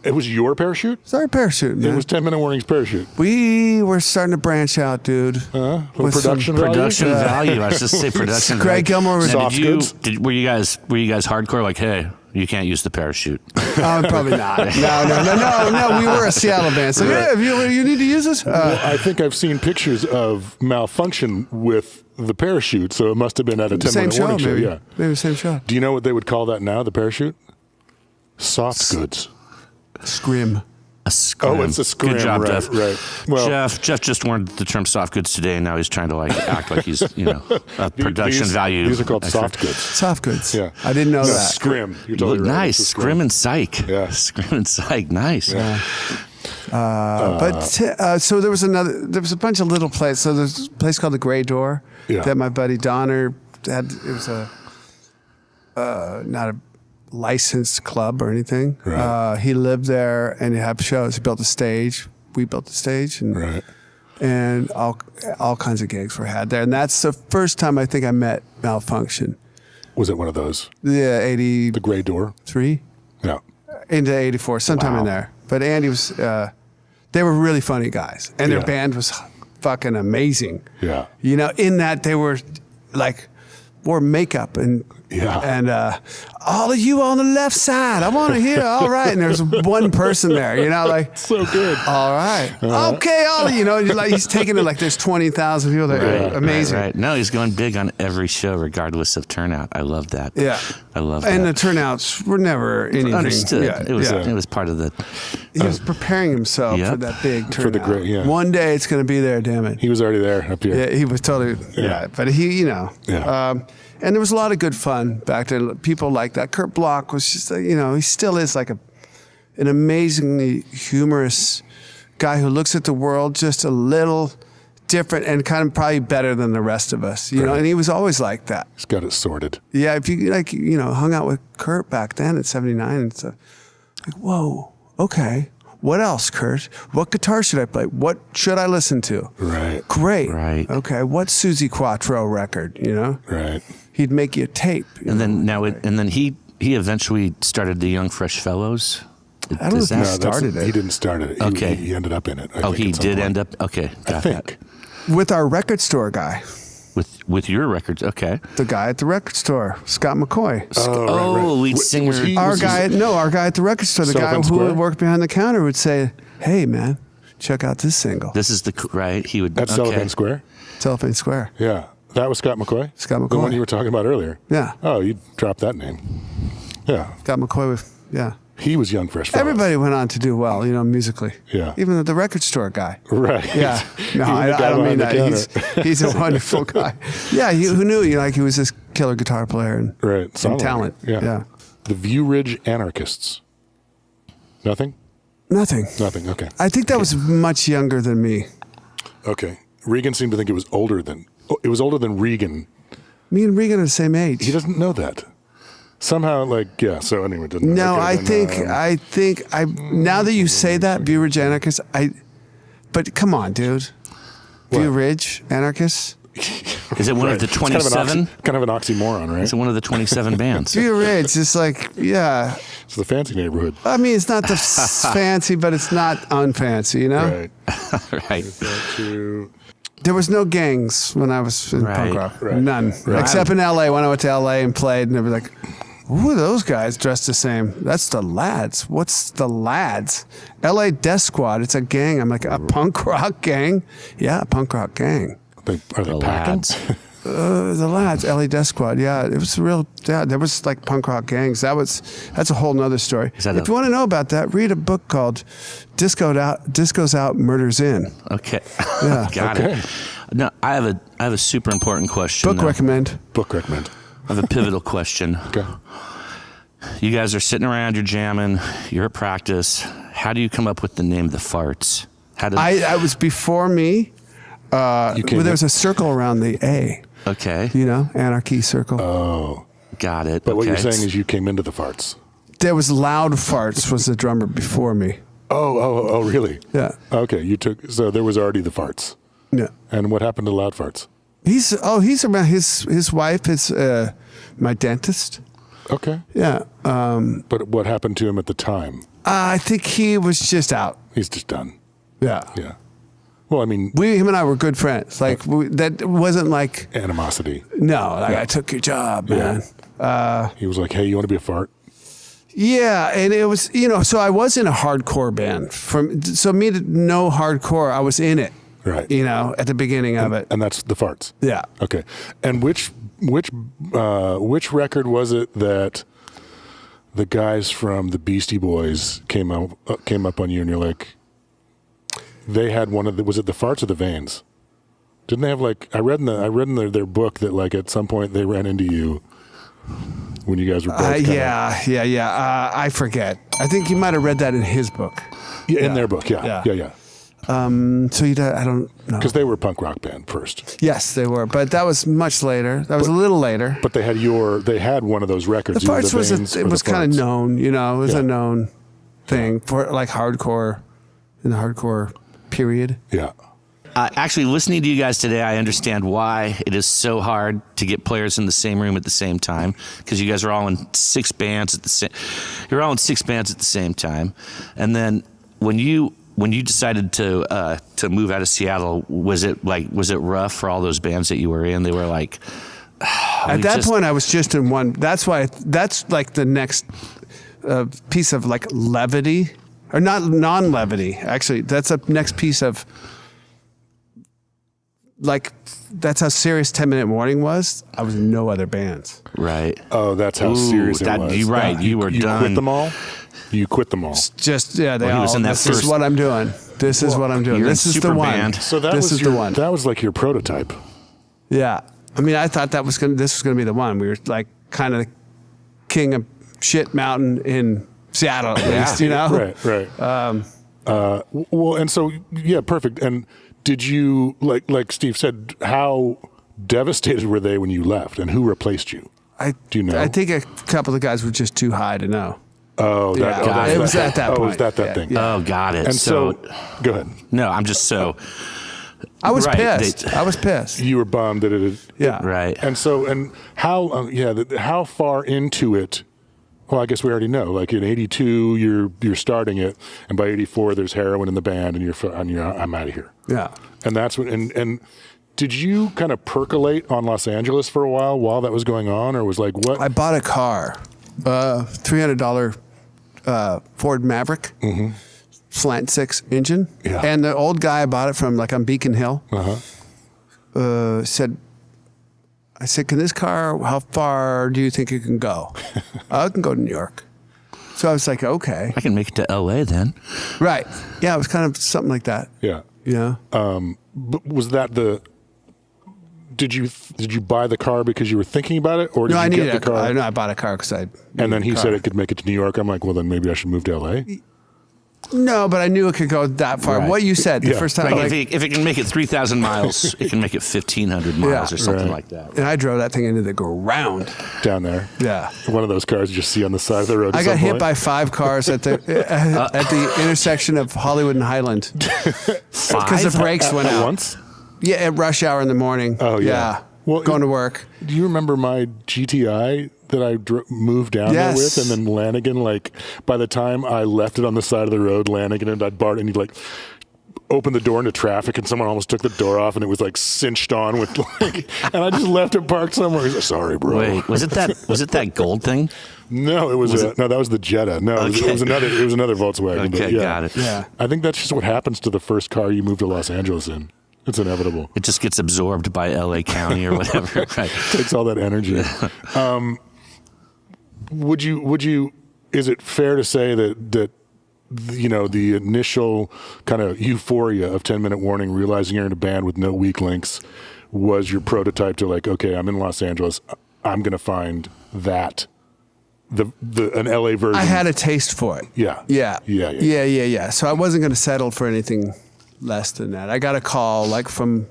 Speaker 5: It was your parachute?
Speaker 4: It's our parachute, man.
Speaker 5: It was 10-minute warning's parachute.
Speaker 4: We were starting to branch out, dude.
Speaker 5: Little
Speaker 4: With
Speaker 5: production
Speaker 4: some
Speaker 5: value?
Speaker 3: Production value. I was just say production value.
Speaker 4: Greg Gilmore was
Speaker 3: Now,
Speaker 5: Soft goods?
Speaker 3: were you guys hardcore? Like, hey, you can't use the parachute.
Speaker 4: Probably not. No. We were a Seattle band. So yeah, you need to use this.
Speaker 5: Well, I think I've seen pictures of Malfunction with the parachute, so it must have been at a 10-minute warning show.
Speaker 4: Maybe.
Speaker 5: Yeah.
Speaker 4: Maybe the same show.
Speaker 5: Do you know what they would call that now, the parachute? Soft goods.
Speaker 4: Scrim.
Speaker 3: A scrim.
Speaker 5: Oh, it's a scrim,
Speaker 3: Good job,
Speaker 5: right,
Speaker 3: Jeff.
Speaker 5: right. Well-
Speaker 3: Jeff just learned the term soft goods today, and now he's trying to act like he's a production value.
Speaker 5: These are called
Speaker 3: expert.
Speaker 5: soft goods.
Speaker 4: Soft goods.
Speaker 5: Yeah.
Speaker 4: I didn't know
Speaker 5: No,
Speaker 4: that.
Speaker 5: Scrim. You're totally right.
Speaker 3: Nice.
Speaker 5: It's a
Speaker 3: Scrim and psych.
Speaker 5: Yeah.
Speaker 3: Scrim and psych. Nice.
Speaker 5: Yeah.
Speaker 4: So there was a bunch of little places. So there's a place called the Gray Door that my buddy Donner had. It was not a licensed club or anything.
Speaker 5: Right.
Speaker 4: He lived there and he had shows. He built a stage. We built the stage and
Speaker 5: Right.
Speaker 4: and all kinds of gigs were had there. And that's the first time I think I met Malfunction.
Speaker 5: Was it one of those?
Speaker 4: Yeah, 83
Speaker 5: The Gray Door? Yeah.
Speaker 4: into 84, sometime in there. But Andy was. They were really funny guys, and their
Speaker 5: Yeah.
Speaker 4: band was fucking amazing.
Speaker 5: Yeah.
Speaker 4: You know, in that they were like wore makeup and all of you on the left side, I want to hear. All right, and there's one person there, you know, like
Speaker 5: So good.
Speaker 4: all right, okay, all of you know, like he's taking it like there's 20,000 people there, amazing.
Speaker 3: Right. No, he's going big on every show, regardless of turnout. I love that.
Speaker 4: Yeah,
Speaker 3: I love
Speaker 4: and
Speaker 3: that.
Speaker 4: the turnouts were never anything.
Speaker 3: Understood.
Speaker 4: Yeah,
Speaker 3: It was part of the.
Speaker 4: He was preparing himself
Speaker 3: Yep.
Speaker 4: for that big turnout.
Speaker 5: For the great, yeah.
Speaker 4: One day it's going to be there, damn it.
Speaker 5: He was already there up here.
Speaker 4: Yeah, he was totally. Yeah, but he, you know.
Speaker 5: Yeah.
Speaker 4: And there was a lot of good fun back there. People like that. Kurt Bloch was just, you know, he still is like an amazingly humorous guy who looks at the world just a little different and kind of probably better than the rest of us, you know. And he was always like that.
Speaker 5: He's got it sorted.
Speaker 4: Yeah, if you hung out with Kurt back then at 79 and stuff, like, whoa, okay. What else, Kurt? What guitar should I play? What should I listen to?
Speaker 5: Right.
Speaker 4: Great.
Speaker 3: Right.
Speaker 4: Okay. What Susie Quattro record? You know.
Speaker 5: Right.
Speaker 4: He'd make you a tape.
Speaker 3: And then he eventually started the Young Fresh Fellows.
Speaker 4: I don't know if he started it.
Speaker 5: He didn't start it.
Speaker 3: Okay.
Speaker 5: He ended up in it.
Speaker 3: He did end up. Okay, got
Speaker 5: I think.
Speaker 4: With our record store guy.
Speaker 3: With your records. Okay.
Speaker 4: The guy at the record store, Scott McCoy.
Speaker 3: Lead singer.
Speaker 4: Our guy at the record store, the guy who would work behind the counter would say, "Hey, man, check out this single."
Speaker 3: This is right. He would.
Speaker 5: At Cellophane Square?
Speaker 4: Cellophane Square.
Speaker 5: Yeah. That was Scott McCoy?
Speaker 4: Scott McCoy.
Speaker 5: The one you were talking about earlier?
Speaker 4: Yeah.
Speaker 5: Oh, you dropped that name. Yeah.
Speaker 4: Scott McCoy, yeah.
Speaker 5: He was Young Fresh Fellows.
Speaker 4: Everybody went on to do well, you know, musically.
Speaker 5: Yeah.
Speaker 4: Even the record store guy.
Speaker 5: Right.
Speaker 4: Yeah. No,
Speaker 5: Even
Speaker 4: I
Speaker 5: the guy
Speaker 4: don't mean
Speaker 5: behind
Speaker 4: that.
Speaker 5: the counter.
Speaker 4: He's a wonderful guy. Yeah, who knew? You know, like he was this killer guitar player and,
Speaker 5: Right.
Speaker 4: and
Speaker 5: Songwriter.
Speaker 4: talent. Yeah.
Speaker 5: The View Ridge Anarchists. Nothing?
Speaker 4: Nothing.
Speaker 5: Nothing. Okay.
Speaker 4: I think that was much younger than me.
Speaker 5: Okay. Regan seemed to think it was older than Regan.
Speaker 4: Me and Regan are the same age.
Speaker 5: He doesn't know that. Somehow, so anyway, it doesn't
Speaker 4: No,
Speaker 5: okay,
Speaker 4: I think now that you say that, View Ridge Anarchists, but come on, dude. View Ridge Anarchists?
Speaker 3: Is it one of the 27?
Speaker 5: Kind of an oxymoron, right?
Speaker 3: Is it one of the 27 bands?
Speaker 4: View Ridge is like, yeah.
Speaker 5: It's the fancy neighborhood.
Speaker 4: I mean, it's not the fancy, but it's not unfancy, you know?
Speaker 5: Right.
Speaker 3: Right.
Speaker 4: There was no gangs when I was in punk rock. None. Except in LA, when I went to LA and played, and they were like, who are those guys dressed the same? That's the Lads. What's the Lads? LA Death Squad. It's a gang. I'm like, a punk rock gang? Yeah, a punk rock gang.
Speaker 5: Are they packing?
Speaker 4: The Lads, LA Death Squad. Yeah, it was real. Yeah, there was like punk rock gangs. That's a whole nother story. If you want to know about that, read a book called Disco's Out, Murder's In.
Speaker 3: Okay.
Speaker 4: Yeah.
Speaker 3: Got it. No, I have a super important question.
Speaker 4: Book recommend.
Speaker 3: I have a pivotal question.
Speaker 5: Okay.
Speaker 3: You guys are sitting around, you're jamming, you're at practice. How do you come up with the name The Farts?
Speaker 4: I was before me. There's a circle around the A.
Speaker 3: Okay.
Speaker 4: You know, anarchy circle.
Speaker 5: Oh.
Speaker 3: Got it.
Speaker 5: But what you're saying is you came into the Farts.
Speaker 4: There was Loud Farts was the drummer before me.
Speaker 5: Oh, really?
Speaker 4: Yeah.
Speaker 5: Okay, so there was already the Farts.
Speaker 4: Yeah.
Speaker 5: And what happened to Loud Farts?
Speaker 4: He's around. His wife is my dentist.
Speaker 5: Okay.
Speaker 4: Yeah.
Speaker 5: But what happened to him at the time?
Speaker 4: I think he was just out.
Speaker 5: He's just done.
Speaker 4: Yeah.
Speaker 5: Yeah. Well, I mean,
Speaker 4: him and I were good friends. Like that wasn't like
Speaker 5: animosity.
Speaker 4: No, like I took your job, man.
Speaker 5: He was like, "Hey, you want to be a fart?"
Speaker 4: Yeah, and it was, so I was in a hardcore band. So me to know hardcore, I was in it.
Speaker 5: Right.
Speaker 4: At the beginning of it.
Speaker 5: And that's the Farts.
Speaker 4: Yeah.
Speaker 5: Okay. And which record was it that the guys from the Beastie Boys came up on you and you're like, they had was it the Farts or the Veins? Didn't they have I read in their book that at some point they ran into you when you guys were both
Speaker 4: Yeah. I forget. I think you might have read that in his book.
Speaker 5: Yeah, in their book. Yeah.
Speaker 4: So I don't know.
Speaker 5: Because they were a punk rock band first.
Speaker 4: Yes, they were, but that was much later. That was a little later.
Speaker 5: But they had one of those records.
Speaker 4: The Farts was kind of known, it was a known thing for hardcore, in the hardcore period.
Speaker 5: Yeah.
Speaker 3: Actually, listening to you guys today, I understand why it is so hard to get players in the same room at the same time, because you guys are all in 6 bands You're all in 6 bands at the same time, and then when you decided to move out of Seattle, was it rough for all those bands that you were in? They were like,
Speaker 4: at that point, I was just in one. That's why that's the next piece of levity, or not non-levity. Actually, that's a next piece of that's how serious 10-Minute Warning was. I was in no other bands.
Speaker 3: Right.
Speaker 5: Oh, that's how serious it was.
Speaker 3: You're right. You were done.
Speaker 5: Quit them all. You quit them all.
Speaker 4: Just they all.
Speaker 3: Was in that
Speaker 4: this is what I'm doing. This is what I'm doing. This is the one.
Speaker 3: Band.
Speaker 5: So
Speaker 4: this is the one.
Speaker 5: That was your prototype.
Speaker 4: Yeah. I mean, I thought this was gonna be the one. We were kind of king of shit mountain in Seattle, at least,
Speaker 5: Right. Well, and so perfect. And did you like Steve said? How devastated were they when you left, and who replaced you? Do you know?
Speaker 4: I think a couple of guys were just too high to know.
Speaker 5: Oh,
Speaker 4: it was at that point.
Speaker 5: Oh, was that thing?
Speaker 3: Yeah. Oh, got it.
Speaker 5: And so, go ahead.
Speaker 3: No, I'm just so.
Speaker 4: I was pissed. I was pissed.
Speaker 5: You were bummed that it.
Speaker 3: Right.
Speaker 5: And so, how? How far into it? Well, I guess we already know. In '82, you're starting it, and by '84, there's heroin in the band, and you're I'm out of here.
Speaker 4: Yeah.
Speaker 5: And that's when. And did you kind of percolate on Los Angeles for a while that was going on, or was what?
Speaker 4: I bought a car, $300 Ford Maverick, slant 6 engine, and the old guy I bought it from, on Beacon Hill, said. I said, can this car, how far do you think it can go? I can go to New York. So I was like, okay.
Speaker 3: I can make it to LA then.
Speaker 4: Right. Yeah, it was kind of something like that.
Speaker 5: Yeah.
Speaker 4: Yeah.
Speaker 5: But was that did you buy the car because you were thinking about it, or did you get the car?
Speaker 4: I bought a car because I.
Speaker 5: And then he said it could make it to New York. I'm like, well, then maybe I should move to LA.
Speaker 4: No, but I knew it could go that far.
Speaker 3: Right.
Speaker 4: What you said the first time.
Speaker 3: If it can make it 3,000 miles, it can make it 1,500 miles or something like that.
Speaker 4: And I drove that thing into the ground.
Speaker 5: Down there.
Speaker 4: Yeah.
Speaker 5: One of those cars you just see on the side of the road.
Speaker 4: I got hit by 5 cars at the intersection of Hollywood and Highland.
Speaker 3: 5?
Speaker 4: Because the brakes went out.
Speaker 5: Once?
Speaker 4: Yeah, at rush hour in the morning.
Speaker 5: Oh, yeah.
Speaker 4: Well, going to work.
Speaker 5: Do you remember my GTI that I moved down there with? And then Lanigan, by the time I left it on the side of the road, Lanigan and he'd opened the door into traffic and someone almost took the door off and it was cinched on with and I just left it parked somewhere. He's like, sorry, bro.
Speaker 3: Wait, was it that gold thing?
Speaker 5: No, that was the Jetta. No,
Speaker 3: okay.
Speaker 5: it was another Volkswagen.
Speaker 3: Okay,
Speaker 5: but
Speaker 3: got it.
Speaker 4: Yeah.
Speaker 5: I think that's just what happens to the first car you move to Los Angeles in. It's inevitable.
Speaker 3: It just gets absorbed by LA County or whatever. Right.
Speaker 5: Takes all that energy. Would you? Is it fair to say that the initial kind of euphoria of 10-Minute Warning, realizing you're in a band with no weak links, was your prototype to okay, I'm in Los Angeles, I'm going to find that an LA version.
Speaker 4: I had a taste for it. Yeah. So I wasn't going to settle for anything less than that. I got a call from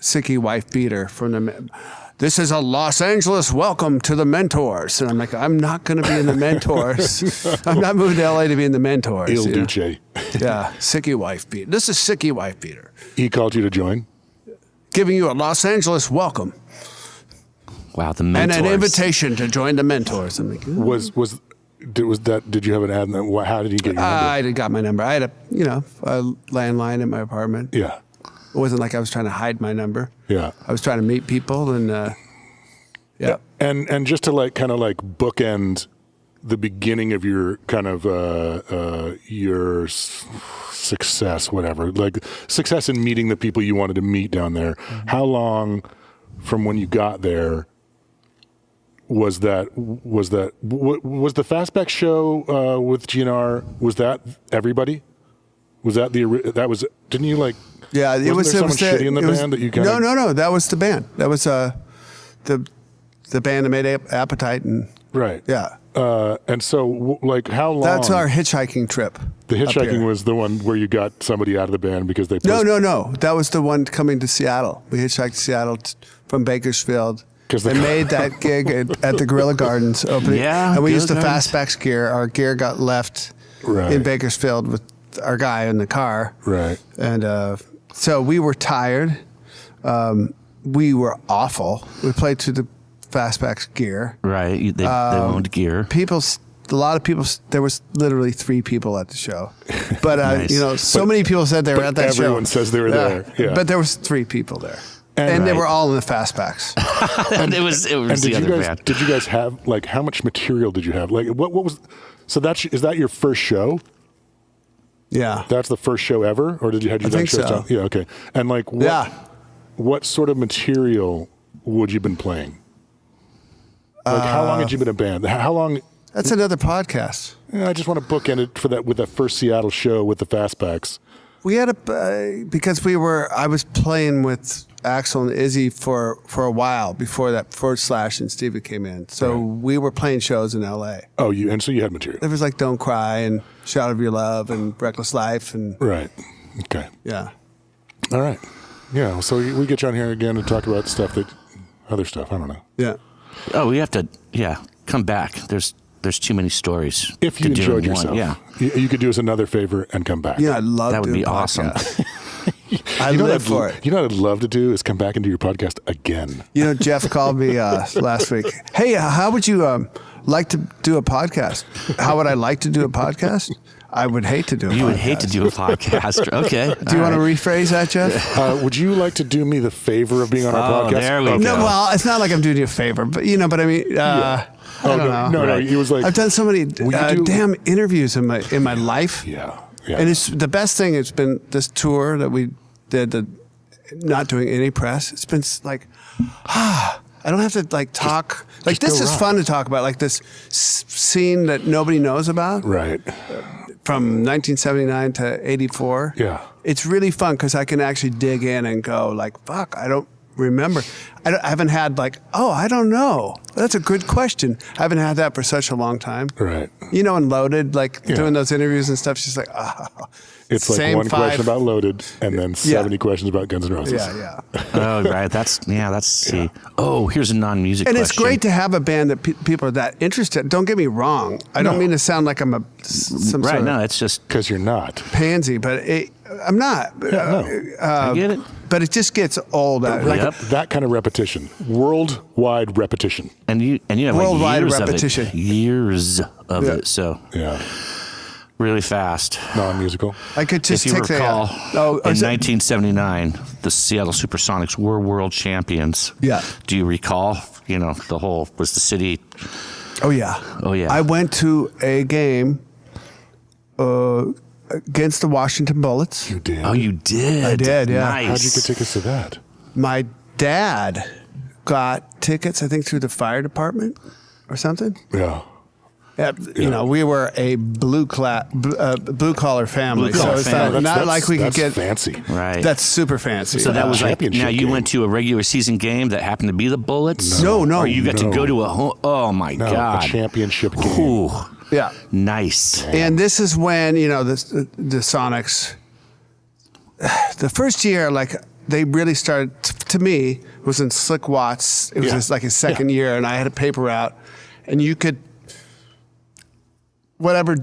Speaker 4: sicky wife beater from the. This is a Los Angeles welcome to the Mentors. And I'm like, I'm not going to be in the Mentors. I'm not moving to LA to be in the Mentors.
Speaker 5: Il Duce.
Speaker 4: Yeah, sicky wife beater. This is sicky wife beater.
Speaker 5: He called you to join?
Speaker 4: Giving you a Los Angeles welcome.
Speaker 3: Wow, the Mentors.
Speaker 4: And an invitation to join the Mentors. I'm like,
Speaker 5: did you have an ad? How did he get your number?
Speaker 4: I got my number. I had a landline in my apartment.
Speaker 5: Yeah.
Speaker 4: It wasn't like I was trying to hide my number.
Speaker 5: Yeah.
Speaker 4: I was trying to meet people and yeah.
Speaker 5: And just to kind of bookend the beginning of your kind of your success, whatever, success in meeting the people you wanted to meet down there. Mm-hmm. How long from when you got there was the Fastback show with GNR? Was that everybody? Was that didn't you
Speaker 4: Yeah, it was
Speaker 5: someone shitty in the band that you kind of...
Speaker 4: No, that was the band. That was the band that made Appetite and
Speaker 5: right.
Speaker 4: Yeah.
Speaker 5: And so how long?
Speaker 4: That's our hitchhiking trip.
Speaker 5: The hitchhiking was the one where you got somebody out of the band because they...
Speaker 4: No. That was the one coming to Seattle. We hitchhiked to Seattle from Bakersfield. And made that gig at the Gorilla Gardens opening. Yeah, and we used the Fastback's gear. Our gear got left in Bakersfield with our guy in the car.
Speaker 5: Right.
Speaker 4: And so we were tired. We were awful. We played to the Fastback's gear.
Speaker 3: Right. They owned gear.
Speaker 4: A lot of people, there was literally 3 people at the show. But,
Speaker 3: nice.
Speaker 4: Many people said they were at that show.
Speaker 5: Everyone says they were there. Yeah.
Speaker 4: But there was 3 people there. And they were all in the Fastbacks.
Speaker 3: And it was the other band.
Speaker 5: Did you guys have, how much material did you have? What was, so is that your first show?
Speaker 4: Yeah.
Speaker 5: That's the first show ever? Or had you done shows?
Speaker 4: So.
Speaker 5: Yeah, okay. And what sort of material would you been playing? How long had you been a band? How long?
Speaker 4: That's another podcast.
Speaker 5: I just want to bookend it with that first Seattle show with the Fastbacks.
Speaker 4: We had because I was playing with Axl and Izzy for a while before that // and Stevie came in. So we were playing shows in LA.
Speaker 5: Oh, so you had material.
Speaker 4: There was Don't Cry and Shout of Your Love and Reckless Life and
Speaker 5: right. Okay.
Speaker 4: Yeah.
Speaker 5: All right. Yeah. So we get you on here again to talk about other stuff. I don't know.
Speaker 4: Yeah.
Speaker 3: Oh, we have to. Yeah, come back. There's too many stories.
Speaker 5: If you enjoyed yourself,
Speaker 3: yeah,
Speaker 5: you could do us another favor and come back.
Speaker 4: Yeah, I'd love
Speaker 3: that would be awesome.
Speaker 4: I live for it.
Speaker 5: You know what I'd love to do is come back and do your podcast again.
Speaker 4: Jeff called me last week. Hey, how would you like to do a podcast? How would I like to do a podcast? I would hate to do a podcast.
Speaker 3: You would hate to do a podcast. Okay.
Speaker 4: Do you want to rephrase that, Jeff?
Speaker 5: Would you like to do me the favor of being on our podcast?
Speaker 3: There we go.
Speaker 4: No, well, it's not like I'm doing you a favor, but but I mean, I don't know.
Speaker 5: No, it was
Speaker 4: I've done so many damn interviews in my life.
Speaker 5: Yeah.
Speaker 4: And it's the best thing. It's been this tour that we did, not doing any press. It's been I don't have to talk. This is fun to talk about, this scene that nobody knows about.
Speaker 5: Right.
Speaker 4: From 1979 to 84.
Speaker 5: Yeah.
Speaker 4: It's really fun because I can actually dig in and go fuck, I don't remember. I haven't had I don't know. That's a good question. I haven't had that for such a long time.
Speaker 5: Right.
Speaker 4: And Loaded, doing those interviews and stuff, she's
Speaker 5: it's one question about Loaded and then 70 questions about Guns N' Roses.
Speaker 4: Yeah.
Speaker 3: Oh, right. That's see. Oh, here's a non-music question.
Speaker 4: And it's great to have a band that people are that interested. Don't get me wrong. I don't mean to sound like I'm some sort of
Speaker 3: no, it's just
Speaker 5: because you're not
Speaker 4: pansy, but I'm not.
Speaker 3: I get it.
Speaker 4: But it just gets old.
Speaker 5: That kind of repetition, worldwide repetition,
Speaker 3: and you have
Speaker 4: worldwide
Speaker 3: years
Speaker 4: repetition,
Speaker 3: years of it. So really fast.
Speaker 5: Non-musical.
Speaker 4: I could just
Speaker 3: if you
Speaker 4: take
Speaker 3: recall, in 1979, the Seattle Supersonics were world champions.
Speaker 4: Yeah.
Speaker 3: Do you recall? Was the city?
Speaker 4: Oh yeah. I went to a game against the Washington Bullets.
Speaker 5: You did?
Speaker 3: Oh, you did?
Speaker 4: I did, yeah.
Speaker 3: Nice.
Speaker 5: How'd you get tickets to that?
Speaker 4: My dad got tickets, I think, through the fire department or something.
Speaker 5: Yeah.
Speaker 4: We were a blue collar family, so it's not like we could get
Speaker 5: fancy.
Speaker 3: Right.
Speaker 4: That's super fancy.
Speaker 3: So that was
Speaker 5: championship
Speaker 3: now you
Speaker 5: game.
Speaker 3: went to a regular season game that happened to be the Bullets.
Speaker 4: No.
Speaker 3: Or you got to go to a home. Oh my God.
Speaker 5: A championship game.
Speaker 3: Ooh.
Speaker 4: Yeah.
Speaker 3: Nice.
Speaker 4: And this is when the Sonics. The first year, they really started, to me, it was in Slick Watts. It was just like his second year, and I had a paper route, and you could, whatever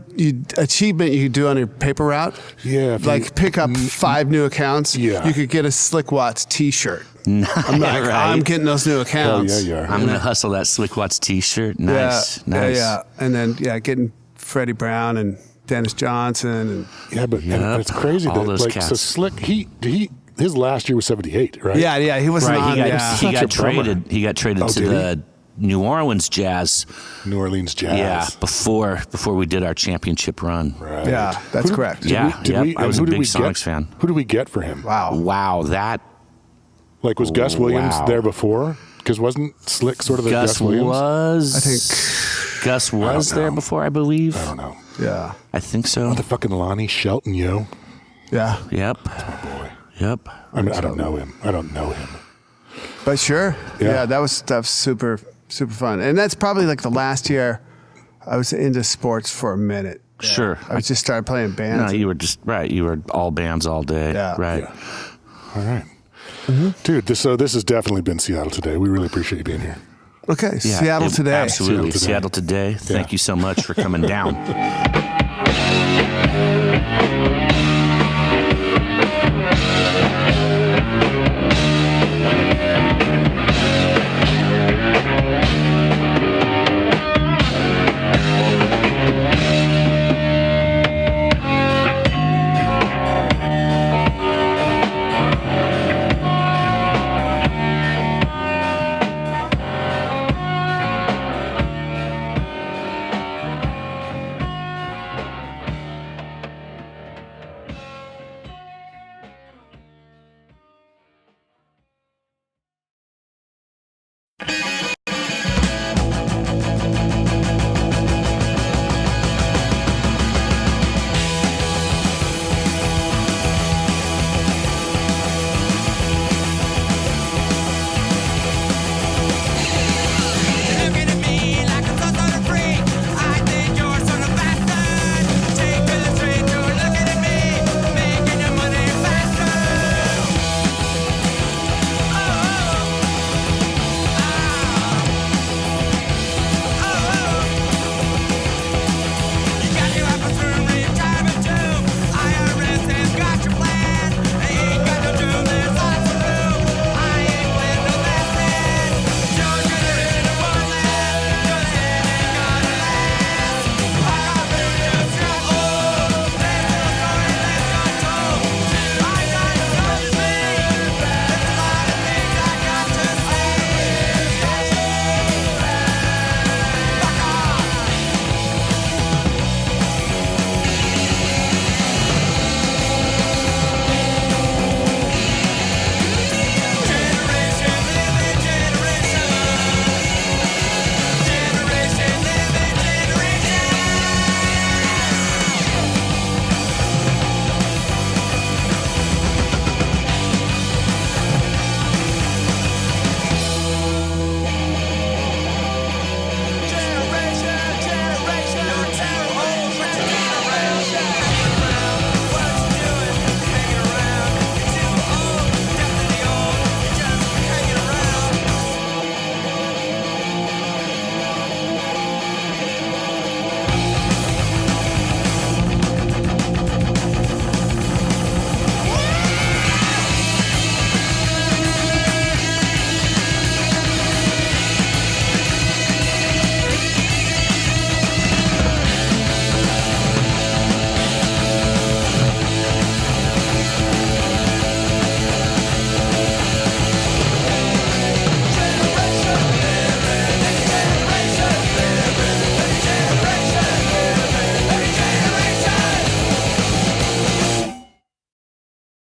Speaker 4: achievement you could do on your paper route, like pick up 5 new accounts, you could get a Slick Watts t-shirt. I'm like, I'm getting those new accounts.
Speaker 3: I'm going to hustle that Slick Watts t-shirt. Nice.
Speaker 4: Yeah. And then, getting Freddie Brown and Dennis Johnson. And
Speaker 5: and it's crazy
Speaker 3: all
Speaker 5: that,
Speaker 3: those
Speaker 5: like,
Speaker 3: cats.
Speaker 5: so Slick, his last year was 78, right?
Speaker 4: Yeah, he wasn't on.
Speaker 3: He got traded to the New Orleans Jazz.
Speaker 5: New Orleans Jazz.
Speaker 3: Yeah, before we did our championship run.
Speaker 4: Right. Yeah, that's correct.
Speaker 3: I was a big Sonics fan.
Speaker 5: Who did we get for him?
Speaker 3: Wow, that.
Speaker 5: Like, was Gus Williams there before? Because wasn't Slick sort of the Gus Williams?
Speaker 4: I think
Speaker 3: Gus was there before, I believe.
Speaker 5: I don't know.
Speaker 4: Yeah.
Speaker 3: I think so.
Speaker 5: The fucking Lonnie Shelton, yo.
Speaker 4: Yeah.
Speaker 3: Yep.
Speaker 5: That's my boy.
Speaker 3: Yep.
Speaker 5: I mean, I don't know him.
Speaker 4: But sure. Yeah, that was super, super fun. And that's probably like the last year I was into sports for a minute.
Speaker 3: Sure.
Speaker 4: I just started playing bands.
Speaker 3: No, you were just, right. You were all bands all day.
Speaker 4: Yeah.
Speaker 3: Right.
Speaker 5: Yeah. All right. Dude, this has definitely been Seattle Today. We really appreciate you being here.
Speaker 4: Okay,
Speaker 3: Yeah,
Speaker 4: Seattle Today.
Speaker 3: Absolutely. Seattle Today. Thank you so much for coming down.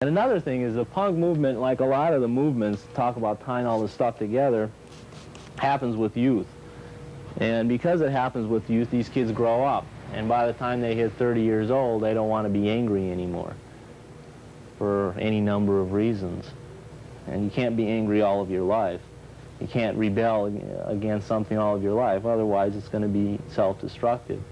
Speaker 2: And another thing is the punk movement, like a lot of the movements talk about tying all this stuff together, happens with youth. And because it happens with youth, these kids grow up. And by the time they hit 30 years old, they don't want to be angry anymore for any number of reasons. And you can't be angry all of your life. You can't rebel against something all of your life. Otherwise, it's going to be self-destructive.